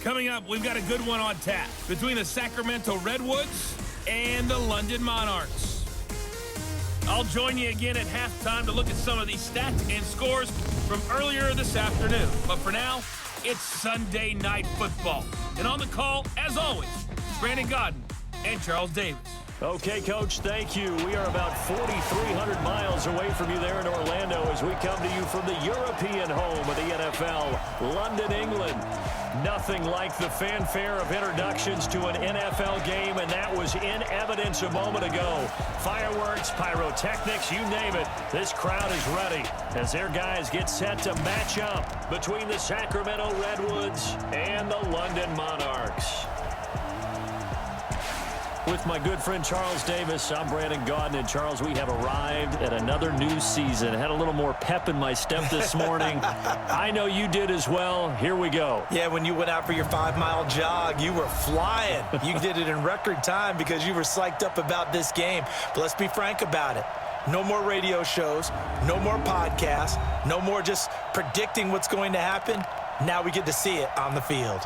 Coming up, we've got a good one on tap between the Sacramento Redwoods and the London Monarchs. I'll join you again at halftime to look at some of these stats and scores from earlier this afternoon. But for now, it's Sunday Night Football. And on the call, as always, Brandon Godden and Charles Davis. Okay, Coach, thank you. We are about 4,300 miles away from you there in Orlando as we come to you from the European home of the NFL, London, England. Nothing like the fanfare of introductions to an NFL game, and that was in evidence a moment ago. Fireworks, pyrotechnics, you name it. This crowd is ready as their guys get set to match up between the Sacramento Redwoods and the London Monarchs. With my good friend Charles Davis, I'm Brandon Godden. And Charles, we have arrived at another new season. Had a little more pep in my step this morning. I know you did as well. Here we go. Yeah, when you went out for your 5-mile jog, you were flying. You did it in record time because you were psyched up about this game. But let's be frank about it. No more radio shows, no more podcasts, no more just predicting what's going to happen. Now we get to see it on the field.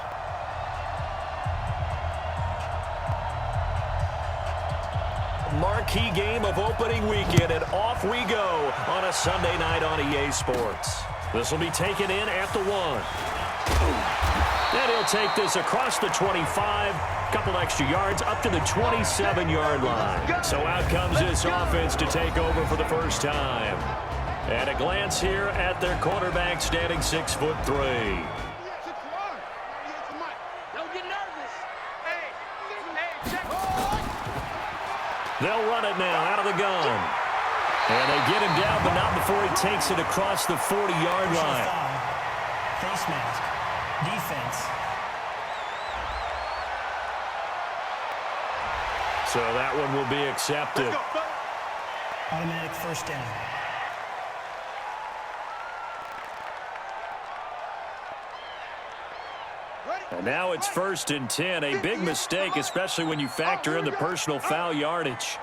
Marquee game of opening weekend, and off we go on a Sunday night on EA Sports. This will be taken in at the 1. And he'll take this across the 25, couple extra yards up to the 27-yard line. So out comes this offense to take over for the first time. And a glance here at their quarterback, standing 6'3". They'll run it now out of the gun. And they get him down, but not before he takes it across the 40-yard line. Face mask. Defense. So that one will be accepted. Automatic first down. And now it's 1st and 10. A big mistake, especially when you factor in the personal foul yardage.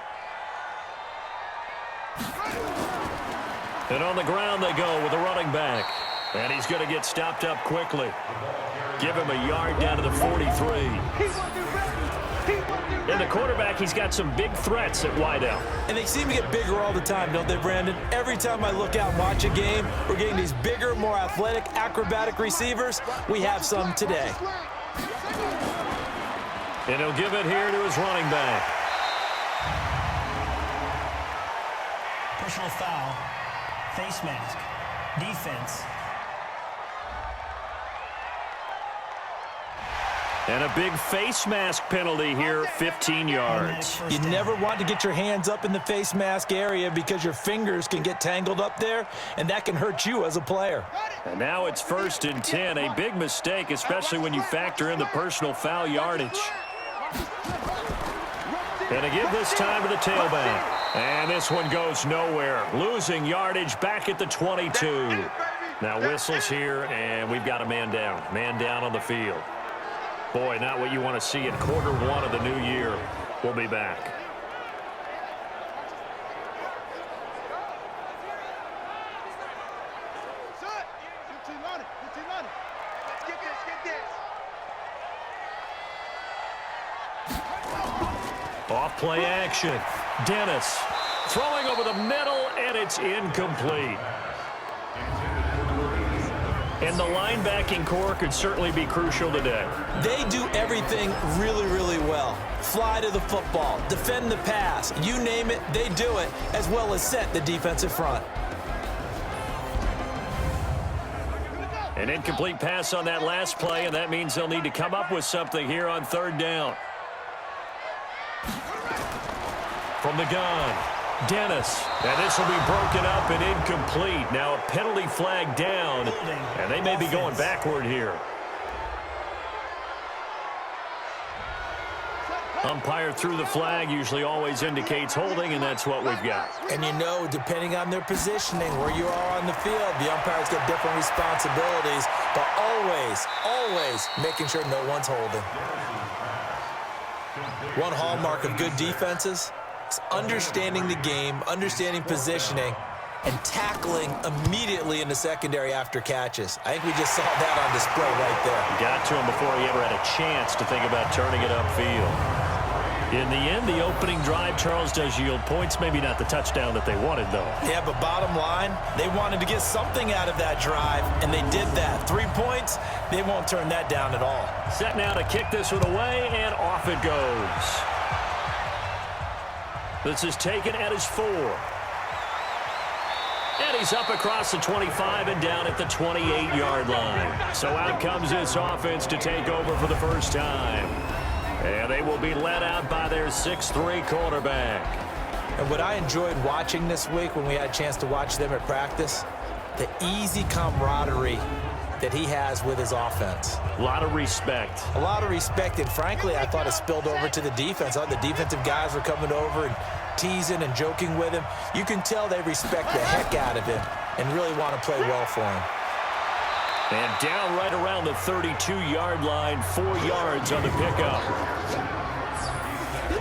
And on the ground they go with a running back. And he's going to get stopped up quickly. Give him a yard down to the 43. And the quarterback, he's got some big threats at wideout. And they seem to get bigger all the time, don't they, Brandon? Every time I look out and watch a game, we're getting these bigger, more athletic, acrobatic receivers. We have some today. And he'll give it here to his running back. Personal foul. Face mask. Defense. And a big face mask penalty here, 15 yards. You never want to get your hands up in the face mask area because your fingers can get tangled up there, and that can hurt you as a player. And now it's 1st and 10. A big mistake, especially when you factor in the personal foul yardage. And to give this time to the tailback. And this one goes nowhere. Losing yardage back at the 22. Now whistles here, and we've got a man down. Man down on the field. Boy, not what you want to see in quarter 1 of the new year. We'll be back. Off play action. Dennis throwing over the middle, and it's incomplete. And the linebacking core could certainly be crucial today. They do everything really, really well. Fly to the football, defend the pass, you name it, they do it, as well as set the defensive front. An incomplete pass on that last play, and that means they'll need to come up with something here on 3rd down. From the gun, Dennis. And this will be broken up and incomplete. Now a penalty flag down, and they may be going backward here. Umpire threw the flag, usually always indicates holding, and that's what we've got. And you know, depending on their positioning, where you are on the field, the umpires get different responsibilities, but always making sure no one's holding. One hallmark of good defenses is understanding the game, understanding positioning, and tackling immediately in the secondary after catches. I think we just saw that on display right there. Got to him before he ever had a chance to think about turning it upfield. In the end, the opening drive, Charles, does yield points. Maybe not the touchdown that they wanted, though. Yeah, but bottom line, they wanted to get something out of that drive, and they did that. 3 points, they won't turn that down at all. Set now to kick this one away, and off it goes. This is taken at his 4. And he's up across the 25 and down at the 28-yard line. So out comes this offense to take over for the first time. And they will be led out by their 6'3" quarterback. And what I enjoyed watching this week when we had a chance to watch them at practice, the easy camaraderie that he has with his offense. A lot of respect. A lot of respect, and frankly, I thought it spilled over to the defense. I thought the defensive guys were coming over and teasing and joking with him. You can tell they respect the heck out of him and really want to play well for him. And down right around the 32-yard line, 4 yards on the pickup.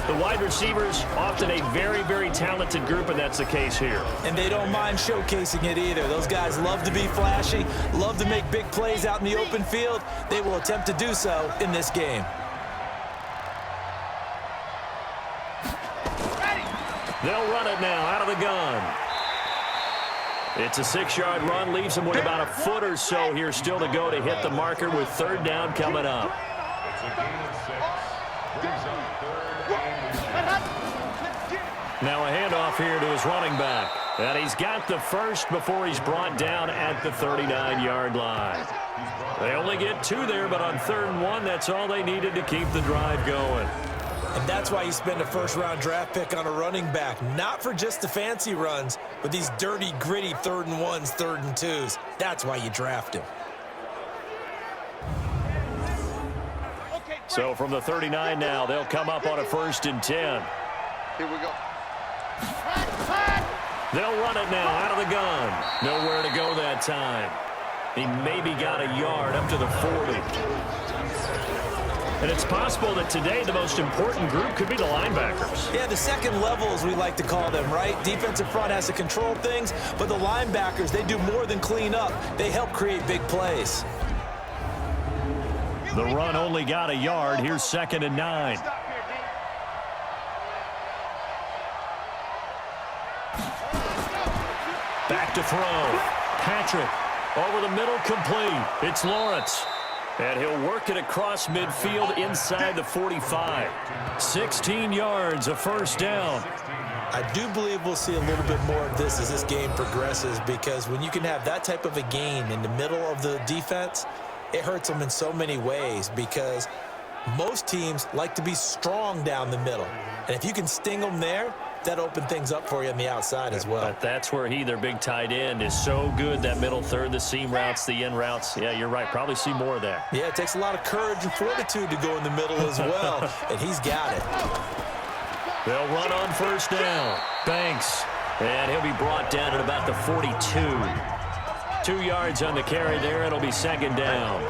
The wide receivers, often a very, very talented group, and that's the case here. And they don't mind showcasing it either. Those guys love to be flashy, love to make big plays out in the open field. They will attempt to do so in this game. They'll run it now out of the gun. It's a 6-yard run, leaves them with about a foot or so here still to go to hit the marker with 3rd down coming up. Now a handoff here to his running back. And he's got the first before he's brought down at the 39-yard line. They only get 2 there, but on 3rd and 1, that's all they needed to keep the drive going. And that's why you spend a first-round draft pick on a running back. Not for just the fancy runs, but these dirty, gritty 3rd and 1s, 3rd and 2s. That's why you draft him. So from the 39 now, they'll come up on a 1st and 10. Here we go. They'll run it now out of the gun. Nowhere to go that time. He maybe got a yard up to the 40. And it's possible that today the most important group could be the linebackers. Yeah, the second level, as we like to call them, right? Defensive front has to control things, but the linebackers, they do more than clean up. They help create big plays. The run only got a yard. Here's 2nd and 9. Back to throw. Patrick over the middle, complete. It's Lawrence. And he'll work it across midfield inside the 45. 16 yards, a 1st down. I do believe we'll see a little bit more of this as this game progresses, because when you can have that type of a gain in the middle of the defense, it hurts them in so many ways, because most teams like to be strong down the middle. And if you can sting them there, that opened things up for you on the outside as well. But that's where their big tight end, is so good, that middle third, the seam routes, the in routes. Yeah, you're right. Probably see more of that. Yeah, it takes a lot of courage and fortitude to go in the middle as well, and he's got it. They'll run on 1st down. Banks, and he'll be brought down at about the 42. 2 yards on the carry there. It'll be 2nd down.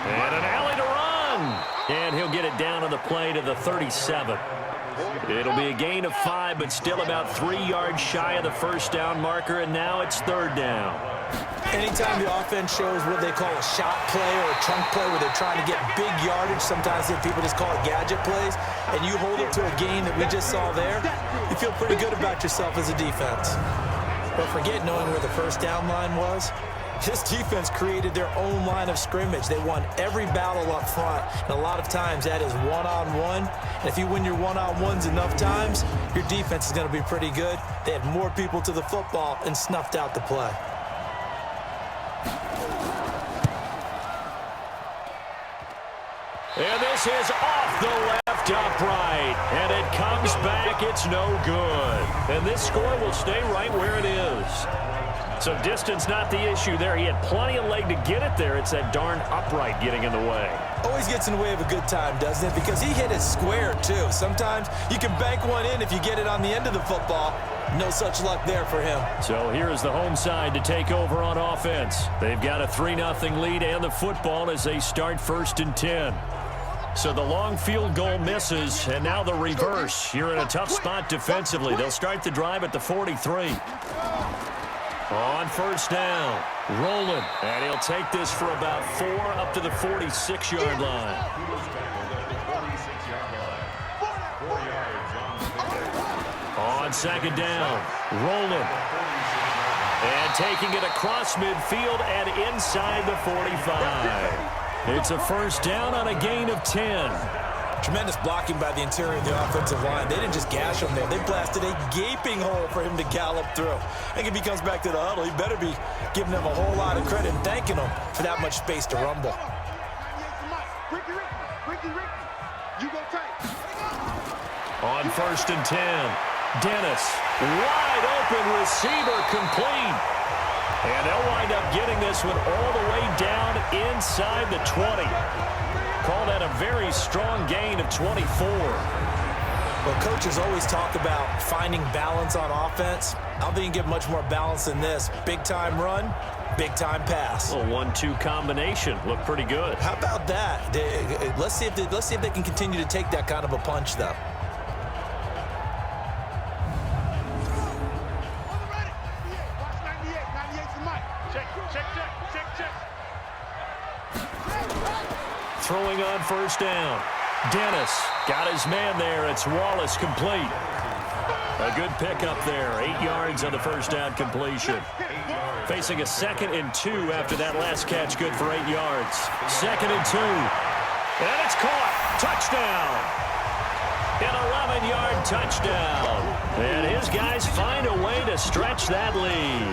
And an alley to run. And he'll get it down on the play to the 37. It'll be a gain of 5, but still about 3 yards shy of the 1st down marker, and now it's 3rd down. Anytime the offense shows what they call a shot play or a chunk play where they're trying to get big yardage, sometimes people just call it gadget plays, and you hold it to a gain that we just saw there, you feel pretty good about yourself as a defense. But forget knowing where the 1st down line was. This defense created their own line of scrimmage. They won every battle up front, and a lot of times that is one-on-one. And if you win your one-on-ones enough times, your defense is going to be pretty good. They had more people to the football and snuffed out the play. And this is off the left upright, and it comes back. It's no good. And this score will stay right where it is. So distance not the issue there. He had plenty of leg to get it there. It's that darn upright getting in the way. Always gets in the way of a good time, doesn't it? Because he hit it square, too. Sometimes you can bank one in if you get it on the end of the football. No such luck there for him. So here is the home side to take over on offense. They've got a 3-0 lead and the football as they start 1st and 10. So the long field goal misses, and now the reverse. You're in a tough spot defensively. They'll start the drive at the 43. On first down, rolling, and he'll take this for about 4 up to the 46-yard line. On second down, rolling, and taking it across midfield and inside the 45. It's a first down on a gain of 10. Tremendous blocking by the interior of the offensive line. They didn't just gash him there. They blasted a gaping hole for him to gallop through. I think if he comes back to the huddle, he better be giving them a whole lot of credit and thanking them for that much space to rumble. On first and 10, Dennis, wide open receiver, complete. And they'll wind up getting this one all the way down inside the 20. Call that a very strong gain of 24. Well, coaches always talk about finding balance on offense. I don't think you get much more balance than this. Big-time run, big-time pass. A 1-2 combination. Looked pretty good. How about that? Let's see if they can continue to take that kind of a punch, though. Throwing on first down. Dennis got his man there. It's Wallace, complete. A good pickup there. 8 yards on the first down completion. Facing a 2nd and 2 after that last catch, good for 8 yards. 2nd and 2. And it's caught. Touchdown. An 11-yard touchdown. And his guys find a way to stretch that lead.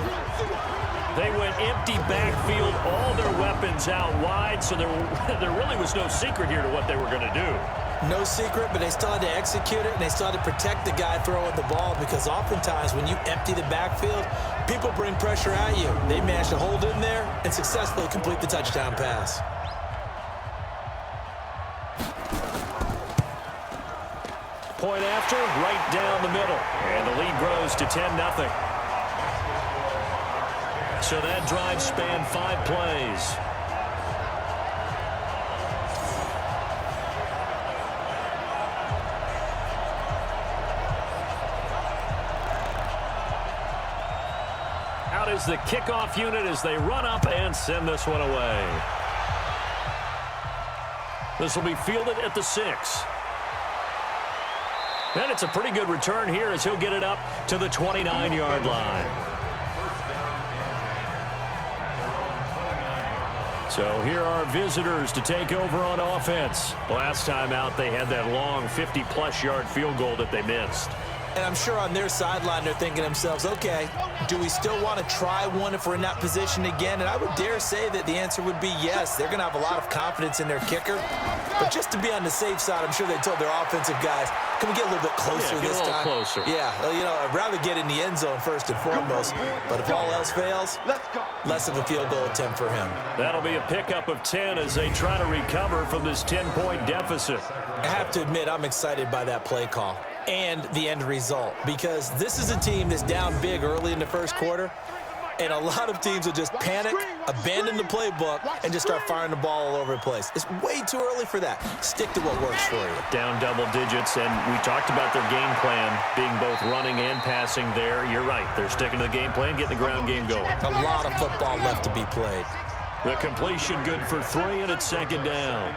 They went empty backfield, all their weapons out wide, so there really was no secret here to what they were going to do. No secret, but they still had to execute it, and they still had to protect the guy throwing the ball, because oftentimes when you empty the backfield, people bring pressure at you. They managed to hold in there and successfully complete the touchdown pass. Point after, right down the middle, and the lead grows to 10-0. So that drive spanned 5 plays. Out is the kickoff unit as they run up and send this one away. This will be fielded at the 6. And it's a pretty good return here as he'll get it up to the 29-yard line. So here are visitors to take over on offense. Last time out, they had that long 50-plus yard field goal that they missed. And I'm sure on their sideline, they're thinking to themselves, okay, do we still want to try one if we're in that position again? And I would dare say that the answer would be yes. They're going to have a lot of confidence in their kicker. But just to be on the safe side, I'm sure they told their offensive guys, can we get a little bit closer this time? Get a little closer. Yeah, well, you know, I'd rather get in the end zone first and foremost. But if all else fails, less of a field goal attempt for him. That'll be a pickup of 10 as they try to recover from this 10-point deficit. I have to admit, I'm excited by that play call and the end result, because this is a team that's down big early in the first quarter, and a lot of teams will just panic, abandon the playbook, and just start firing the ball all over the place. It's way too early for that. Stick to what works for you. Down double digits, and we talked about their game plan being both running and passing there. You're right. They're sticking to the game plan, getting the ground game going. A lot of football left to be played. The completion good for 3, and it's 2nd down.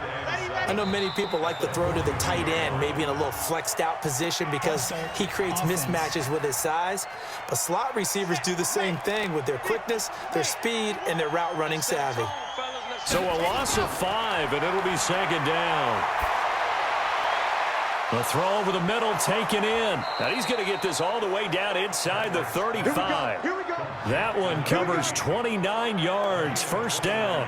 I know many people like to throw to the tight end, maybe in a little flexed out position because he creates mismatches with his size. But slot receivers do the same thing with their quickness, their speed, and their route running savvy. So a loss of 5, and it'll be 2nd down. The throw over the middle taken in. Now he's going to get this all the way down inside the 35. Here we go. That one covers 29 yards, first down.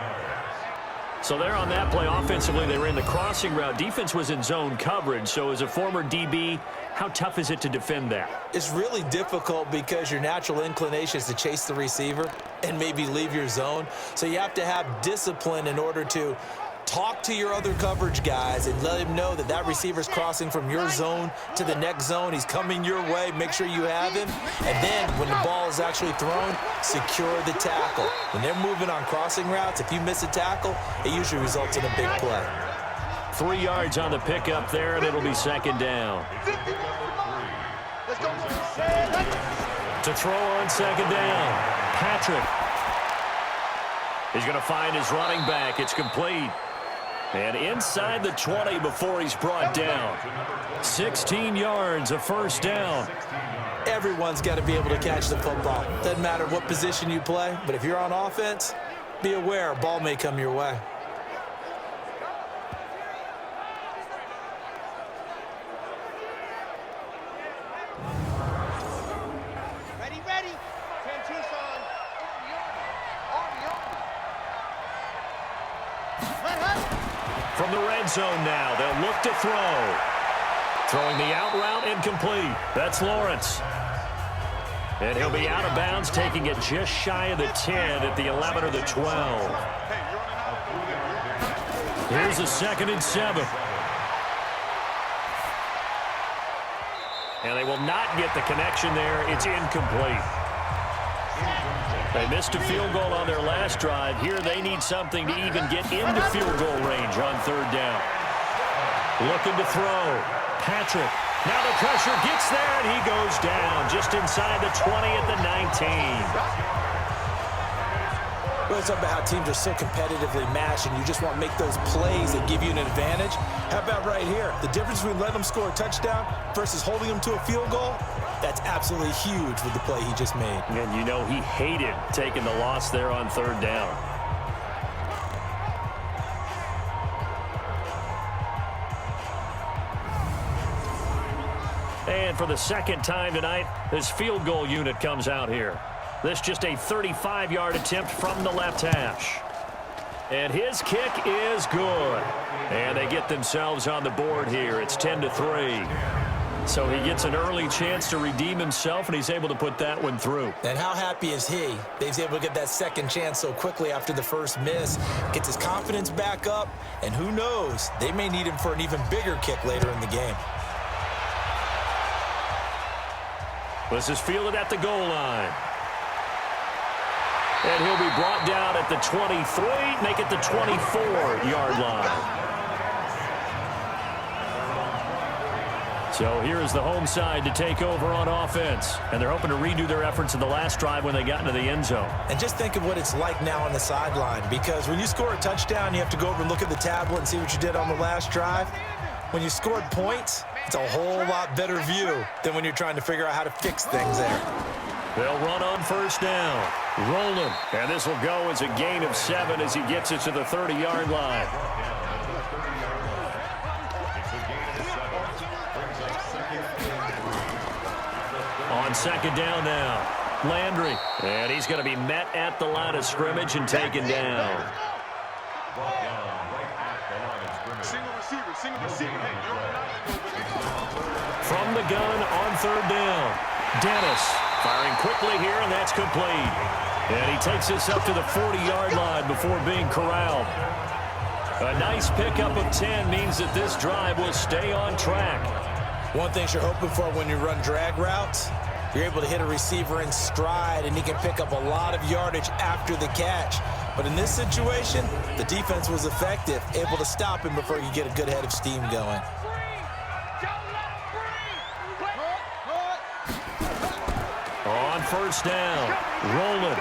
So there on that play, offensively, they ran the crossing route. Defense was in zone coverage. So as a former DB, how tough is it to defend that? It's really difficult because your natural inclination is to chase the receiver and maybe leave your zone. So you have to have discipline in order to talk to your other coverage guys and let him know that that receiver's crossing from your zone to the next zone. He's coming your way. Make sure you have him. And then when the ball is actually thrown, secure the tackle. When they're moving on crossing routes, if you miss a tackle, it usually results in a big play. 3 yards on the pickup there, and it'll be second down. Let's go. To throw on second down, Patrick. He's going to find his running back. It's complete. And inside the 20 before he's brought down. 16 yards, a first down. Everyone's got to be able to catch the football. Doesn't matter what position you play, but if you're on offense, be aware a ball may come your way. Ready. 10 Tucson. From the red zone now, they'll look to throw. Throwing the out route incomplete. That's Lawrence. And he'll be out of bounds, taking it just shy of the 10 at the 11 or the 12. Here's a 2nd and 7. And they will not get the connection there. It's incomplete. They missed a field goal on their last drive. Here they need something to even get into field goal range on 3rd down. Looking to throw. Patrick. Now the pressure gets there, and he goes down just inside the 20 at the 19. Well, it's about how teams are so competitively matched, and you just want to make those plays that give you an advantage. How about right here? The difference between letting them score a touchdown versus holding them to a field goal, that's absolutely huge with the play he just made. And you know he hated taking the loss there on 3rd down. And for the 2nd time tonight, this field goal unit comes out here. This just a 35-yard attempt from the left hash. And his kick is good. And they get themselves on the board here. It's 10-3. So he gets an early chance to redeem himself, and he's able to put that one through. And how happy is he? He's able to get that second chance so quickly after the first miss. Gets his confidence back up, and who knows, they may need him for an even bigger kick later in the game. This is fielded at the goal line. And he'll be brought down at the 23, make it the 24-yard line. So here is the home side to take over on offense. And they're hoping to redo their efforts in the last drive when they got into the end zone. And just think of what it's like now on the sideline, because when you score a touchdown, you have to go over and look at the tablet and see what you did on the last drive. When you scored points, it's a whole lot better view than when you're trying to figure out how to fix things there. They'll run on 1st down. Rolling. And this will go as a gain of 7 as he gets it to the 30-yard line. On 2nd down now. Landry. And he's going to be met at the line of scrimmage and taken down. From the gun on 3rd down. Dennis firing quickly here, and that's complete. And he takes this up to the 40-yard line before being corralled. A nice pickup of 10 means that this drive will stay on track. One thing you're hoping for when you run drag routes, you're able to hit a receiver in stride, and he can pick up a lot of yardage after the catch. But in this situation, the defense was effective, able to stop him before you get a good head of steam going. On 1st down, rolling.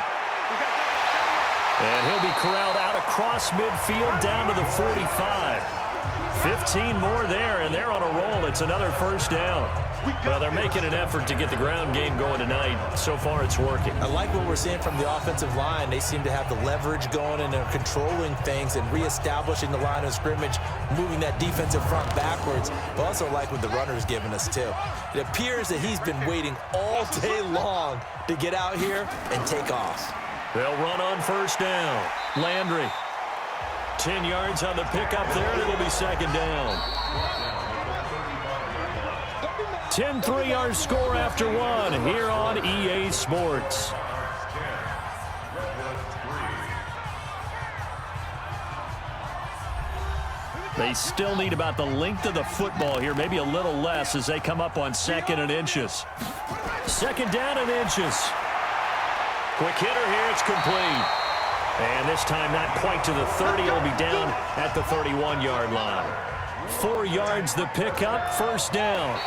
And he'll be corralled out across midfield down to the 45. 15 more there, and they're on a roll. It's another 1st down. Well, they're making an effort to get the ground game going tonight. So far, it's working. I like what we're seeing from the offensive line. They seem to have the leverage going, and they're controlling things and reestablishing the line of scrimmage, moving that defensive front backwards. I also like what the runner's giving us, too. It appears that he's been waiting all day long to get out here and take off. They'll run on 1st down. Landry. 10 yards on the pickup there, and it'll be 2nd down. 10-3 our score after 1 here on EA Sports. They still need about the length of the football here, maybe a little less as they come up on 2nd and inches. 2nd down and inches. Quick hitter here, it's complete. And this time not quite to the 30, it'll be down at the 31-yard line. 4 yards the pickup, first down.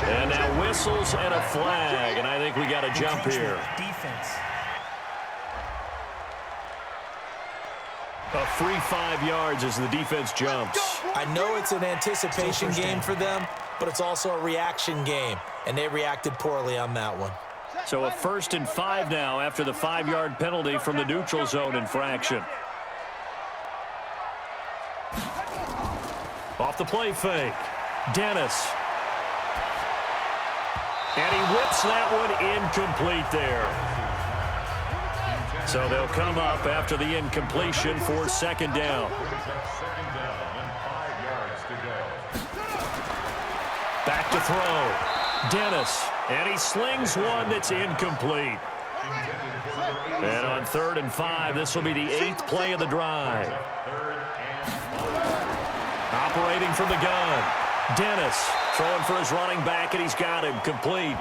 And now whistles and a flag, and I think we got a jump here. Defense. A free 5 yards as the defense jumps. I know it's an anticipation game for them, but it's also a reaction game, and they reacted poorly on that one. So a 1st and 5 now after the 5-yard penalty from the neutral zone infraction. Off the play fake. Dennis. And he whips that one incomplete there. So they'll come up after the incompletion for 2nd down. Back to throw. Dennis. And he slings one that's incomplete. And on 3rd and 5, this will be the 8th play of the drive. Operating from the gun. Dennis throwing for his running back, and he's got him complete.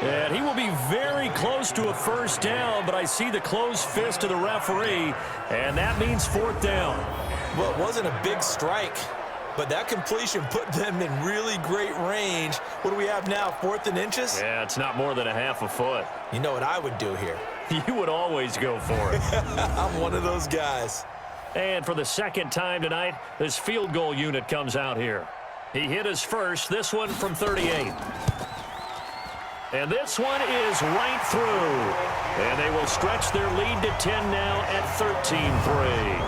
And he will be very close to a 1st down, but I see the closed fist of the referee, and that means 4th down. Well, it wasn't a big strike, but that completion put them in really great range. What do we have now, 4th and inches? Yeah, it's not more than a half a foot. You know what I would do here? You would always go for it. I'm one of those guys. And for the 2nd time tonight, this field goal unit comes out here. He hit his first, this one from 38. And this one is right through. And they will stretch their lead to 10 now at 13-3.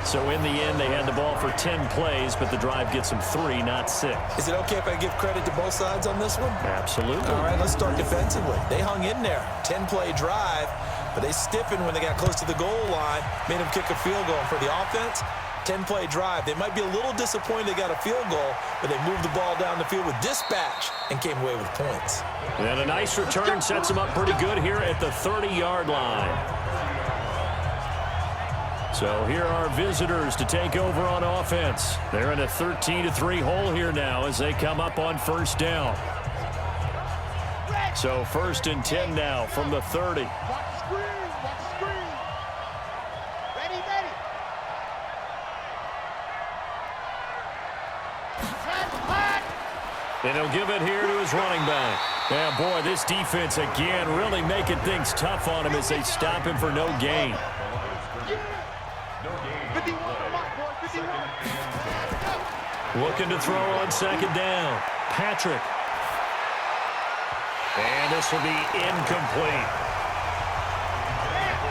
So in the end, they had the ball for 10 plays, but the drive gets them 3, not 6. Is it okay if I give credit to both sides on this one? Absolutely. All right, let's start defensively. They hung in there. 10-play drive, but they stiffened when they got close to the goal line, made them kick a field goal. For the offense, 10-play drive. They might be a little disappointed they got a field goal, but they moved the ball down the field with dispatch and came away with points. And a nice return sets them up pretty good here at the 30-yard line. So here are visitors to take over on offense. They're in a 13-3 hole here now as they come up on 1st down. So 1st and 10 now from the 30. Watch the screen. Ready. And he'll give it here to his running back. Yeah, boy, this defense again really making things tough on him as they stop him for no gain. 51 mark, boy, 51. Looking to throw on 2nd down. Patrick. And this will be incomplete.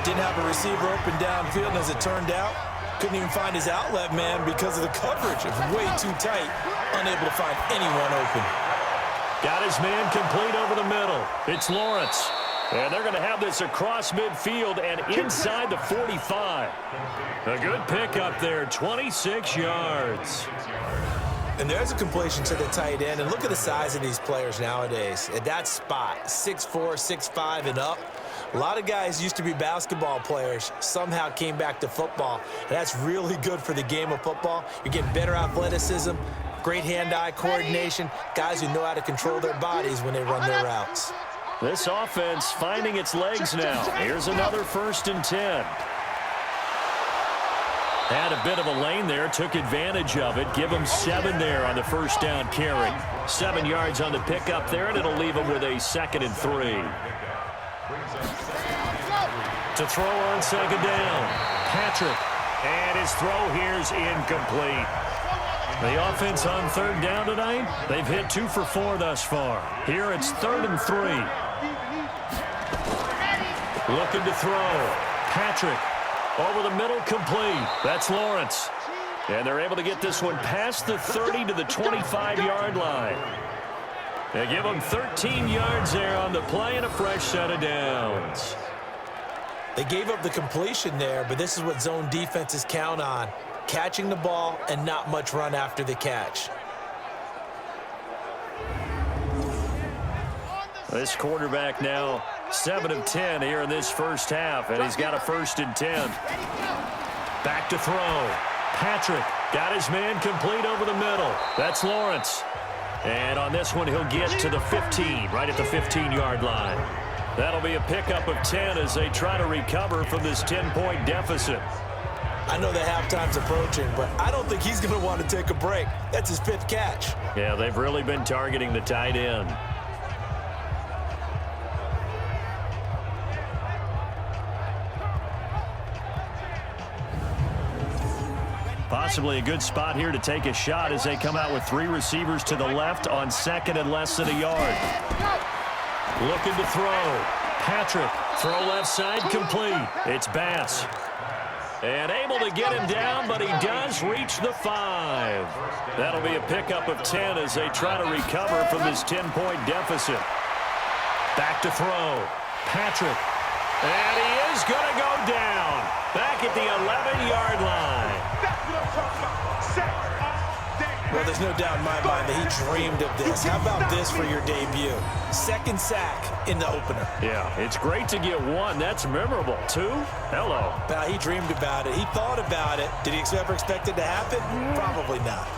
Didn't have a receiver open downfield, and as it turned out, couldn't even find his outlet man because of the coverage. It was way too tight, unable to find anyone open. Got his man complete over the middle. It's Lawrence. And they're going to have this across midfield and inside the 45. A good pickup there, 26 yards. And there's a completion to the tight end. And look at the size of these players nowadays. At that spot, 6'4", 6'5", and up. A lot of guys used to be basketball players, somehow came back to football. And that's really good for the game of football. You're getting better athleticism, great hand-eye coordination, guys who know how to control their bodies when they run their routes. This offense finding its legs now. Here's another 1st and 10. Had a bit of a lane there, took advantage of it. Give them 7 there on the 1st down carry. 7 yards on the pickup there, and it'll leave them with a 2nd and 3. To throw on 2nd down. Patrick. And his throw here's incomplete. The offense on 3rd down tonight, they've hit 2 for 4 thus far. Here it's 3rd and 3. Looking to throw. Patrick. Over the middle, complete. That's Lawrence. And they're able to get this one past the 30 to the 25-yard line. They give them 13 yards there on the play and a fresh set of downs. They gave up the completion there, but this is what zone defenses count on. Catching the ball and not much run after the catch. This quarterback now 7 of 10 here in this first half, and he's got a 1st and 10. Back to throw. Patrick got his man complete over the middle. That's Lawrence. And on this one, he'll get to the 15, right at the 15-yard line. That'll be a pickup of 10 as they try to recover from this 10-point deficit. I know the halftime's approaching, but I don't think he's going to want to take a break. That's his 5th catch. Yeah, they've really been targeting the tight end. Possibly a good spot here to take a shot as they come out with 3 receivers to the left on 2nd and less than a yard. Looking to throw. Patrick, throw left side, complete. It's Bass. And able to get him down, but he does reach the 5. That'll be a pickup of 10 as they try to recover from this 10-point deficit. Back to throw. Patrick. And he is going to go down. Back at the 11-yard line. That's what I'm talking about. Well, there's no doubt in my mind that he dreamed of this. How about this for your debut? 2nd sack in the opener. Yeah, it's great to get 1. That's memorable. 2? Hello. Well, he dreamed about it. He thought about it. Did he ever expect it to happen? Probably not.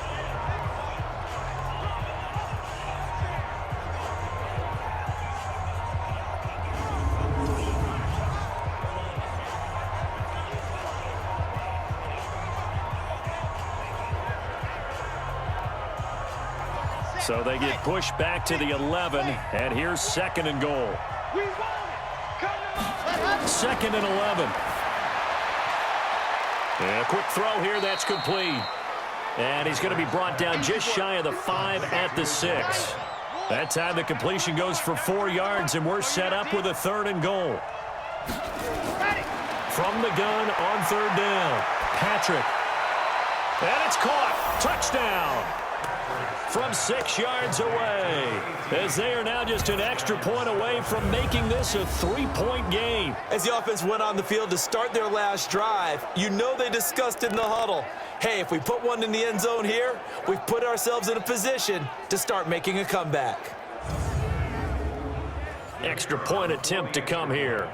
So they get pushed back to the 11, and here's 2nd and goal. 2nd and 11. And a quick throw here, that's complete. And he's going to be brought down just shy of the 5 at the 6. That time the completion goes for 4 yards, and we're set up with a 3rd and goal. From the gun on 3rd down. Patrick. And it's caught. Touchdown. From 6 yards away, as they are now just an extra point away from making this a 3-point game. As the offense went on the field to start their last drive, you know they discussed in the huddle, hey, if we put one in the end zone here, we've put ourselves in a position to start making a comeback. Extra point attempt to come here.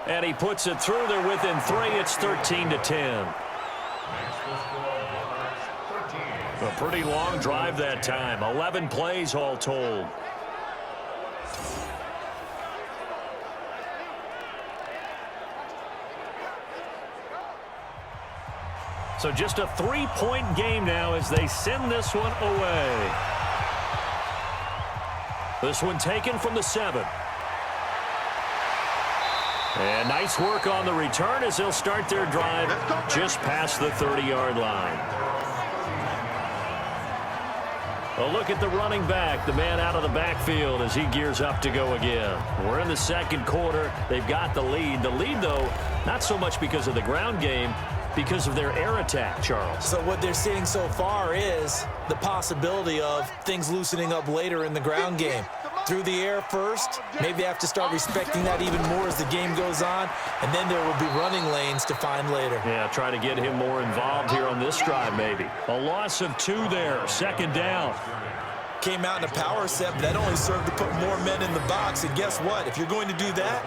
And he puts it through. They're within 3. It's 13-10. A pretty long drive that time. 11 plays all told. So just a 3-point game now as they send this one away. This one taken from the 7. And nice work on the return as they'll start their drive just past the 30-yard line. A look at the running back, the man out of the backfield as he gears up to go again. We're in the 2nd quarter. They've got the lead. The lead, though, not so much because of the ground game, because of their air attack, Charles. So what they're seeing so far is the possibility of things loosening up later in the ground game. Through the air first, maybe they have to start respecting that even more as the game goes on, and then there will be running lanes to find later. Yeah, try to get him more involved here on this drive maybe. A loss of 2 there, 2nd down. Came out in a power set, but that only served to put more men in the box, and guess what? If you're going to do that,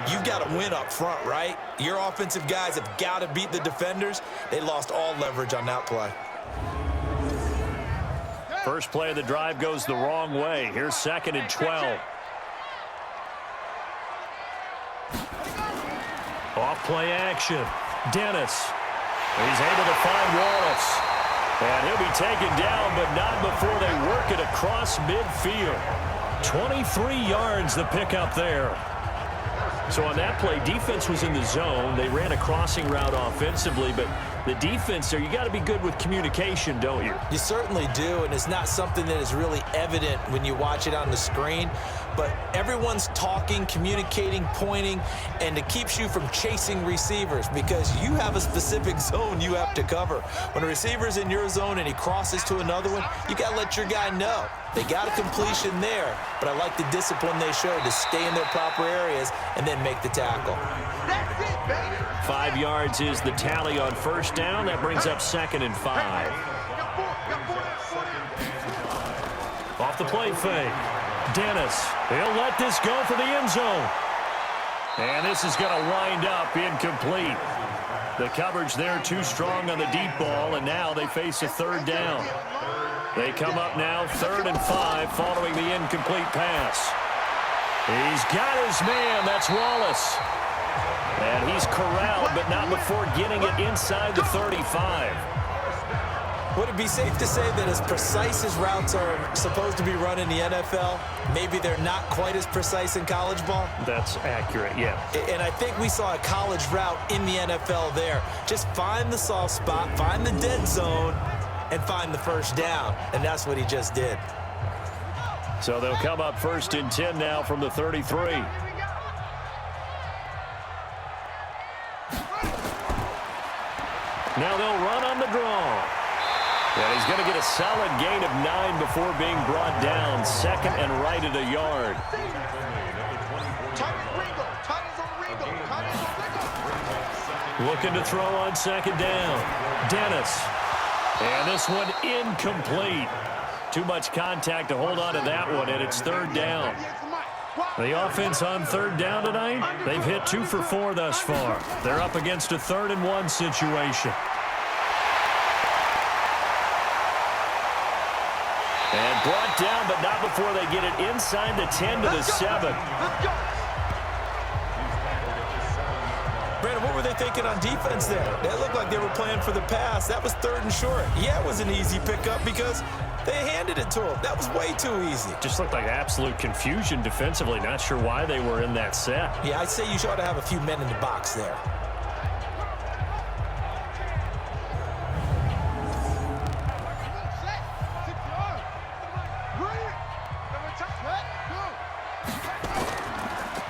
you've got to win up front, right? Your offensive guys have got to beat the defenders. They lost all leverage on that play. First play of the drive goes the wrong way. Here's 2nd and 12. Off play action. Dennis. He's able to find Wallace. And he'll be taken down, but not before they work it across midfield. 23 yards the pickup there. So on that play, defense was in the zone. They ran a crossing route offensively, but the defense there, you got to be good with communication, don't you? You certainly do, and it's not something that is really evident when you watch it on the screen. But everyone's talking, communicating, pointing, and it keeps you from chasing receivers because you have a specific zone you have to cover. When a receiver's in your zone and he crosses to another one, you got to let your guy know. They got a completion there, but I like the discipline they showed to stay in their proper areas and then make the tackle. That's it, baby. 5 yards is the tally on 1st down. That brings up 2nd and 5. Off the play fake. Dennis, he'll let this go for the end zone. And this is going to wind up incomplete. The coverage there too strong on the deep ball, and now they face a 3rd down. They come up now 3rd and 5 following the incomplete pass. He's got his man. That's Wallace. And he's corralled, but not before getting it inside the 35. Would it be safe to say that as precise as routes are supposed to be run in the NFL, maybe they're not quite as precise in college ball? That's accurate, yeah. And I think we saw a college route in the NFL there. Just find the soft spot, find the dead zone, and find the first down. And that's what he just did. So they'll come up 1st and 10 now from the 33. Now they'll run on the draw. And he's going to get a solid gain of 9 before being brought down. 2nd and right at a yard. Looking to throw on 2nd down. Dennis. And this one incomplete. Too much contact to hold on to that one, and it's 3rd down. The offense on 3rd down tonight, they've hit 2 for 4 thus far. They're up against a 3rd and 1 situation. And brought down, but not before they get it inside the 10 to the 7. Brandon, what were they thinking on defense there? They looked like they were playing for the pass. That was 3rd and short. Yeah, it was an easy pickup because they handed it to him. That was way too easy. Just looked like absolute confusion defensively. Not sure why they were in that set. Yeah, I'd say you ought to have a few men in the box there.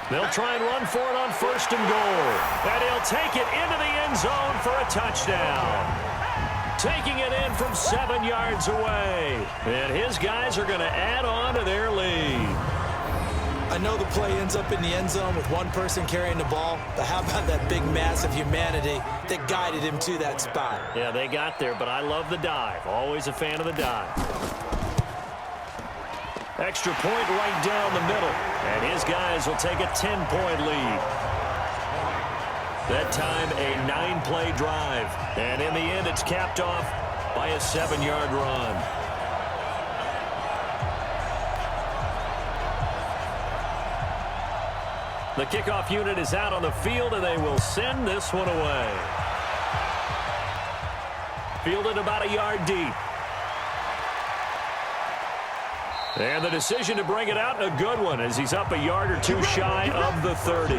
They'll try and run for it on 1st and goal. And he'll take it into the end zone for a touchdown. Taking it in from 7 yards away. And his guys are going to add on to their lead. I know the play ends up in the end zone with one person carrying the ball, but how about that big mass of humanity that guided him to that spot? Yeah, they got there, but I love the dive. Always a fan of the dive. Extra point right down the middle. And his guys will take a 10-point lead. That time, a 9-play drive. And in the end, it's capped off by a 7-yard run. The kickoff unit is out on the field, and they will send this one away. Fielded about a yard deep. And the decision to bring it out, a good one, as he's up a yard or 2 shy of the 30.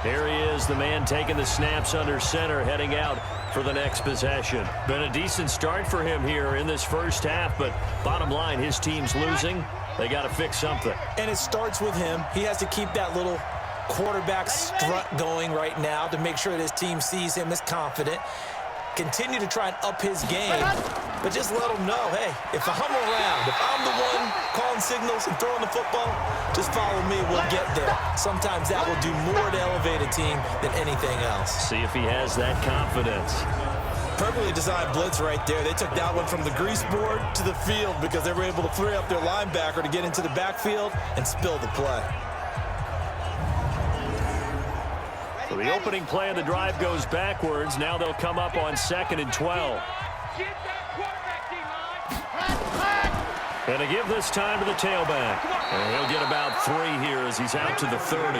Here he is, the man taking the snaps under center, heading out for the next possession. Been a decent start for him here in this first half, but bottom line, his team's losing. They got to fix something. And it starts with him. He has to keep that little quarterback strut going right now to make sure that his team sees him as confident. Continue to try and up his game, but just let him know, hey, if I'm around, if I'm the one calling signals and throwing the football, just follow me, we'll get there. Sometimes that will do more to elevate a team than anything else. See if he has that confidence. Perfectly designed blitz right there. They took that one from the grease board to the field because they were able to free up their linebacker to get into the backfield and spill the play. So the opening play of the drive goes backwards. Now they'll come up on 2nd and 12. And to give this time to the tailback. And he'll get about 3 here as he's out to the 30.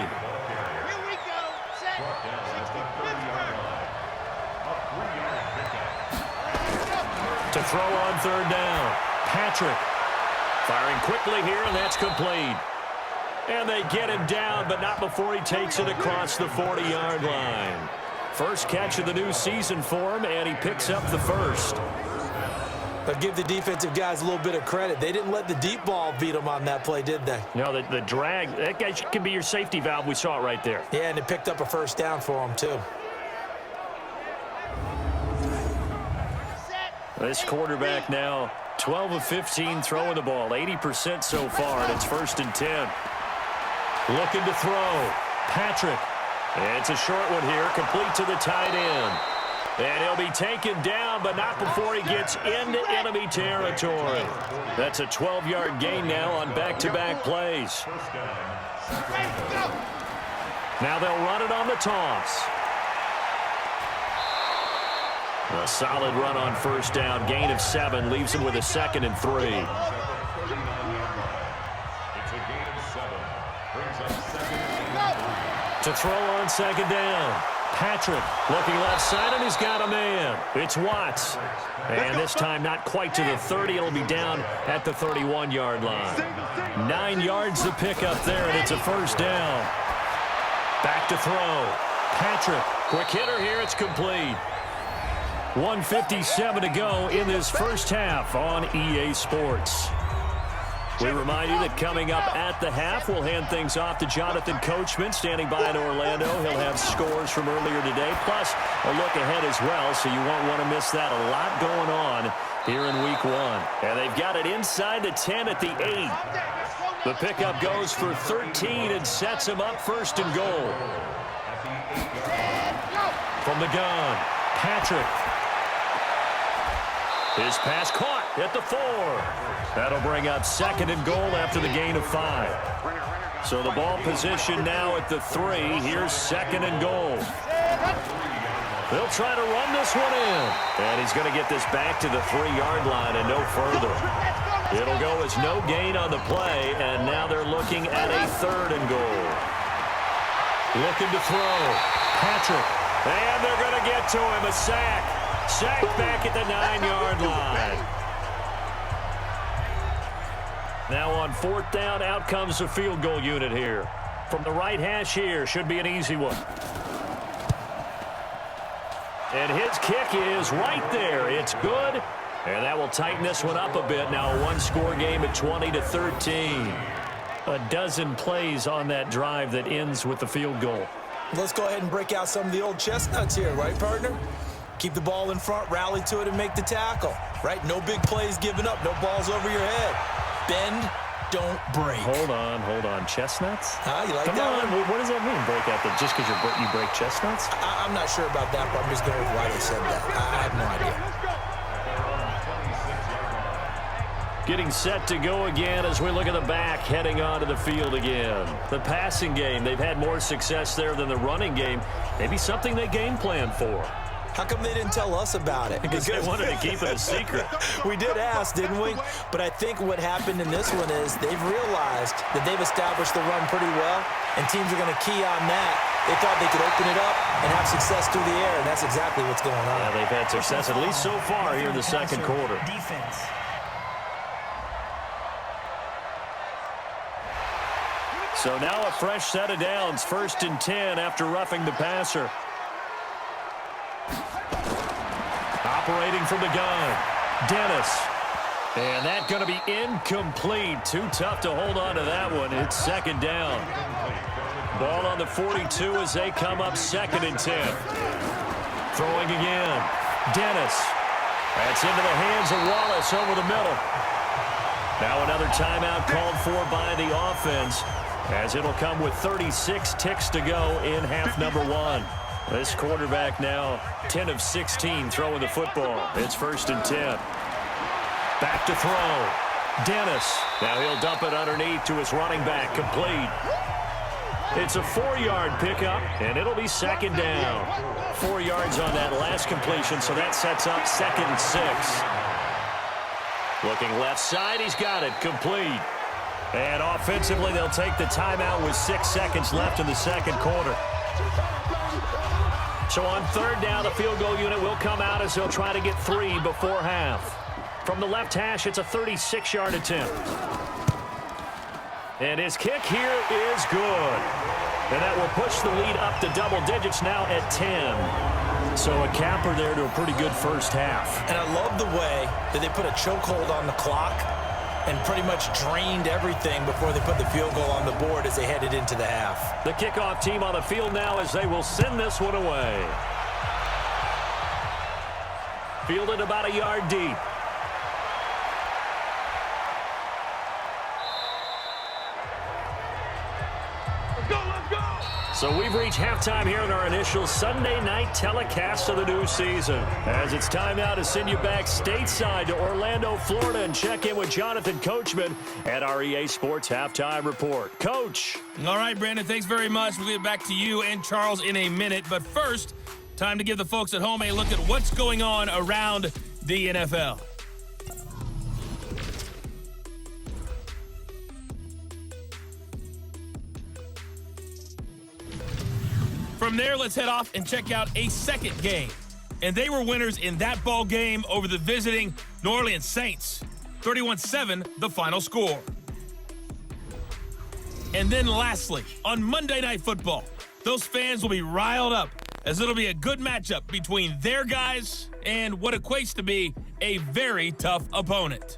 To throw on 3rd down. Patrick firing quickly here, and that's complete. And they get him down, but not before he takes it across the 40-yard line. First catch of the new season for him, and he picks up the first. But give the defensive guys a little bit of credit. They didn't let the deep ball beat them on that play, did they? No, the drag, that guy can be your safety valve. We saw it right there. Yeah, and it picked up a first down for them, too. This quarterback now 12 of 15 throwing the ball, 80% so far, and it's 1st and 10. Looking to throw. Patrick. And it's a short one here, complete to the tight end. And he'll be taken down, but not before he gets into enemy territory. That's a 12-yard gain now on back-to-back plays. Now they'll run it on the toss. A solid run on 1st down. Gain of 7 leaves him with a 2nd and 3. To throw on second down. Patrick looking left side, and he's got a man. It's Watts. And this time not quite to the 30. It'll be down at the 31-yard line. 9 yards to pick up there, and it's a first down. Back to throw. Patrick, quick hitter here. It's complete. 1:57 to go in this first half on EA Sports. We remind you that coming up at the half, we'll hand things off to Jonathan Coachman, standing by in Orlando. He'll have scores from earlier today, plus a look ahead as well, so you won't want to miss that. A lot going on here in Week 1. And they've got it inside the 10 at the 8. The pickup goes for 13 and sets him up first and goal. From the gun, Patrick. His pass caught at the 4. That'll bring up second and goal after the gain of 5. So the ball position now at the 3. Here's second and goal. They'll try to run this one in. And he's going to get this back to the 3-yard line and no further. It'll go as no gain on the play, and now they're looking at a third and goal. Looking to throw. Patrick. And they're going to get to him. A sack. Sack back at the 9-yard line. Now on 4th down, out comes the field goal unit here. From the right hash here, should be an easy one. And his kick is right there. It's good. And that will tighten this one up a bit. Now a one-score game at 20-13. A dozen plays on that drive that ends with the field goal. Let's go ahead and break out some of the old chestnuts here, right, partner? Keep the ball in front, rally to it, and make the tackle, right? No big plays given up, no balls over your head. Bend, don't break. Hold on. Chestnuts? You like Come that on. one? What does that mean, break out? Just because you break chestnuts? I'm not sure about that, but I'm just going with why they said that. I have no idea. Getting set to go again as we look at the back, heading onto the field again. The passing game, they've had more success there than the running game. Maybe something they game plan for. How come they didn't tell us about it? Because they wanted to keep it a secret. We did ask, didn't we? But I think what happened in this one is they've realized that they've established the run pretty well, and teams are going to key on that. They thought they could open it up and have success through the air, and that's exactly what's going on. Yeah, they've had success, at least so far here in the second quarter. Defense. So now a fresh set of downs, 1st and 10 after roughing the passer. Operating from the gun, Dennis. And that's going to be incomplete. Too tough to hold on to that one. It's second down. Ball on the 42 as they come up 2nd and 10. Throwing again, Dennis. That's into the hands of Wallace over the middle. Now another timeout called for by the offense, as it'll come with 36 ticks to go in half number 1. This quarterback now 10 of 16 throwing the football. It's 1st and 10. Back to throw. Dennis. Now he'll dump it underneath to his running back. Complete. It's a 4-yard pickup, and it'll be 2nd down. 4 yards on that last completion, so that sets up 2nd and 6. Looking left side, he's got it. Complete. And offensively, they'll take the timeout with 6 seconds left in the second quarter. So on 3rd down, the field goal unit will come out as they'll try to get 3 before half. From the left hash, it's a 36-yard attempt. And his kick here is good. And that will push the lead up to double digits now at 10. So a capper there to a pretty good first half. And I love the way that they put a chokehold on the clock and pretty much drained everything before they put the field goal on the board as they headed into the half. The kickoff team on the field now as they will send this one away. Fielded about a yard deep. So we've reached halftime here in our initial Sunday night telecast of the new season. As it's time now to send you back stateside to Orlando, Florida, and check in with Jonathan Coachman at our EA Sports Halftime Report. Coach. All right, Brandon, thanks very much. We'll get back to you and Charles in a minute. But first, time to give the folks at home a look at what's going on around the NFL. From there, let's head off and check out a second game. And they were winners in that ball game over the visiting New Orleans Saints. 31-7, the final score. And then lastly, on Monday Night Football, those fans will be riled up as it'll be a good matchup between their guys and what equates to be a very tough opponent.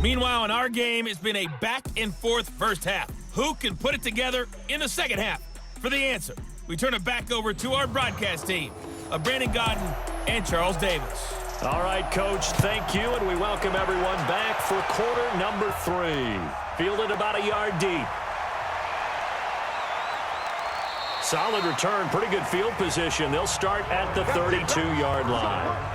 Meanwhile, in our game, it's been a back-and-forth first half. Who can put it together in the second half? For the answer, we turn it back over to our broadcast team of Brandon Godden and Charles Davis. All right, Coach, thank you, and we welcome everyone back for quarter number 3. Fielded about a yard deep. Solid return, pretty good field position. They'll start at the 32-yard line.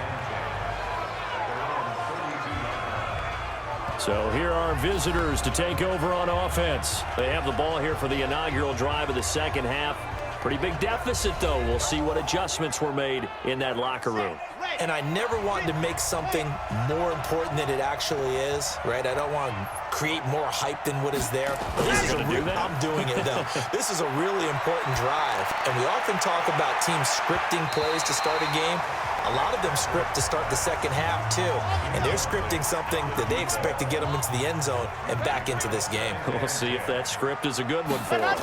So here are visitors to take over on offense. They have the ball here for the inaugural drive of the second half. Pretty big deficit, though. We'll see what adjustments were made in that locker room. And I never wanted to make something more important than it actually is, right? I don't want to create more hype than what is there. This is I'm doing it, though. This is a really important drive. And we often talk about teams scripting plays to start a game. A lot of them script to start the second half, too. And they're scripting something that they expect to get them into the end zone and back into this game. We'll see if that script is a good one for them.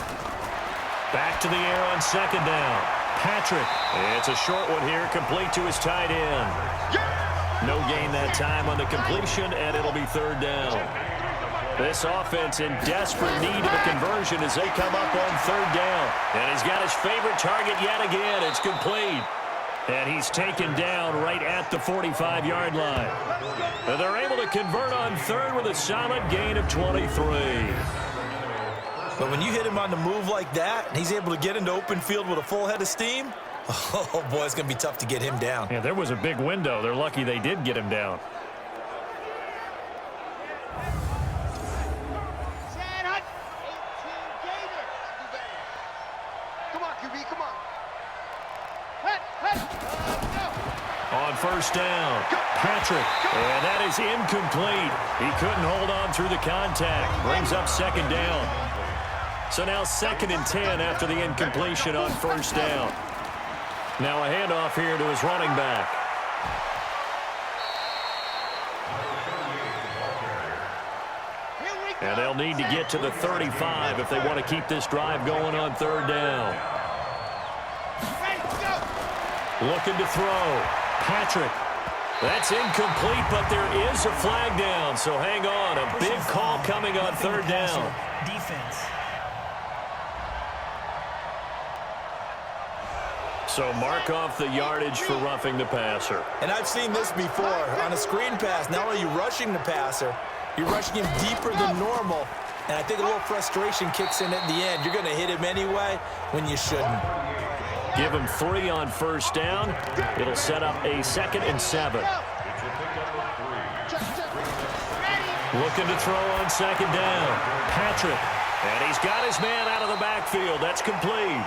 Back to the air on second down. Patrick. It's a short one here, complete to his tight end. No gain that time on the completion, and it'll be third down. This offense in desperate need of a conversion as they come up on third down. And he's got his favorite target yet again. It's complete. And he's taken down right at the 45-yard line. And they're able to convert on third with a solid gain of 23. But when you hit him on the move like that, and he's able to get into open field with a full head of steam, oh, boy, it's going to be tough to get him down. Yeah, there was a big window. They're lucky they did get him down. Come on, QB, come on. On first down, Patrick, and that is incomplete. He couldn't hold on through the contact. Brings up second down. So now 2nd and 10 after the incompletion on first down. Now a handoff here to his running back. And they'll need to get to the 35 if they want to keep this drive going on third down. Looking to throw. Patrick. That's incomplete, but there is a flag down. So hang on. A big call coming on third down. Defense. So mark off the yardage for roughing the passer. And I've seen this before. On a screen pass, not only are you rushing the passer, you're rushing him deeper than normal. And I think a little frustration kicks in at the end. You're going to hit him anyway when you shouldn't. Give him 3 on first down. It'll set up a 2nd and 7. Looking to throw on second down. Patrick. And he's got his man out of the backfield. That's complete.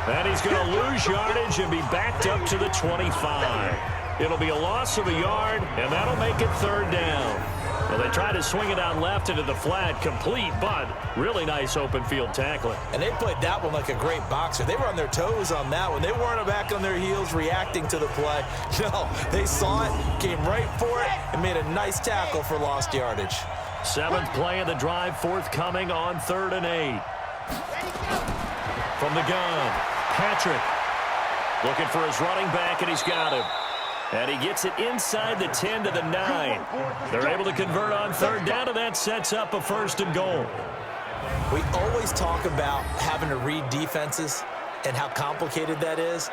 And he's going to lose yardage and be backed up to the 25. It'll be a loss of a yard, and that'll make it third down. Well, they try to swing it out left into the flat, complete, but really nice open field tackling. And they played that one like a great boxer. They were on their toes on that one. They weren't back on their heels reacting to the play. No, they saw it, came right for it, and made a nice tackle for lost yardage. 7th play of the drive forthcoming on 3rd and 8. From the gun, Patrick looking for his running back, and he's got him. And he gets it inside the 10 to the 9. They're able to convert on third down, and that sets up a 1st and goal. We always talk about having to read defenses and how complicated that is.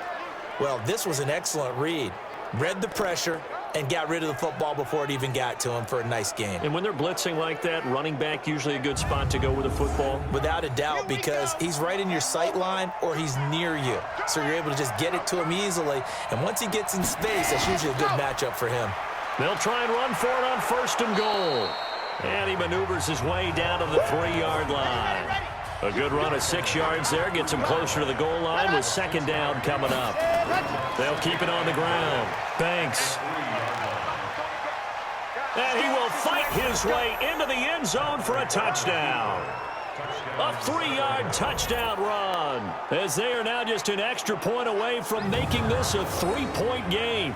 Well, this was an excellent read. Read the pressure and got rid of the football before it even got to him for a nice game. And when they're blitzing like that, running back usually a good spot to go with the football? Without a doubt, because he's right in your sight line or he's near you. So you're able to just get it to him easily. And once he gets in space, that's usually a good matchup for him. They'll try and run for it on 1st and goal. And he maneuvers his way down to the 3-yard line. A good run of 6 yards there gets him closer to the goal line with second down coming up. They'll keep it on the ground. Banks. And he will fight his way into the end zone for a touchdown. A 3-yard touchdown run, as they are now just an extra point away from making this a 3-point game.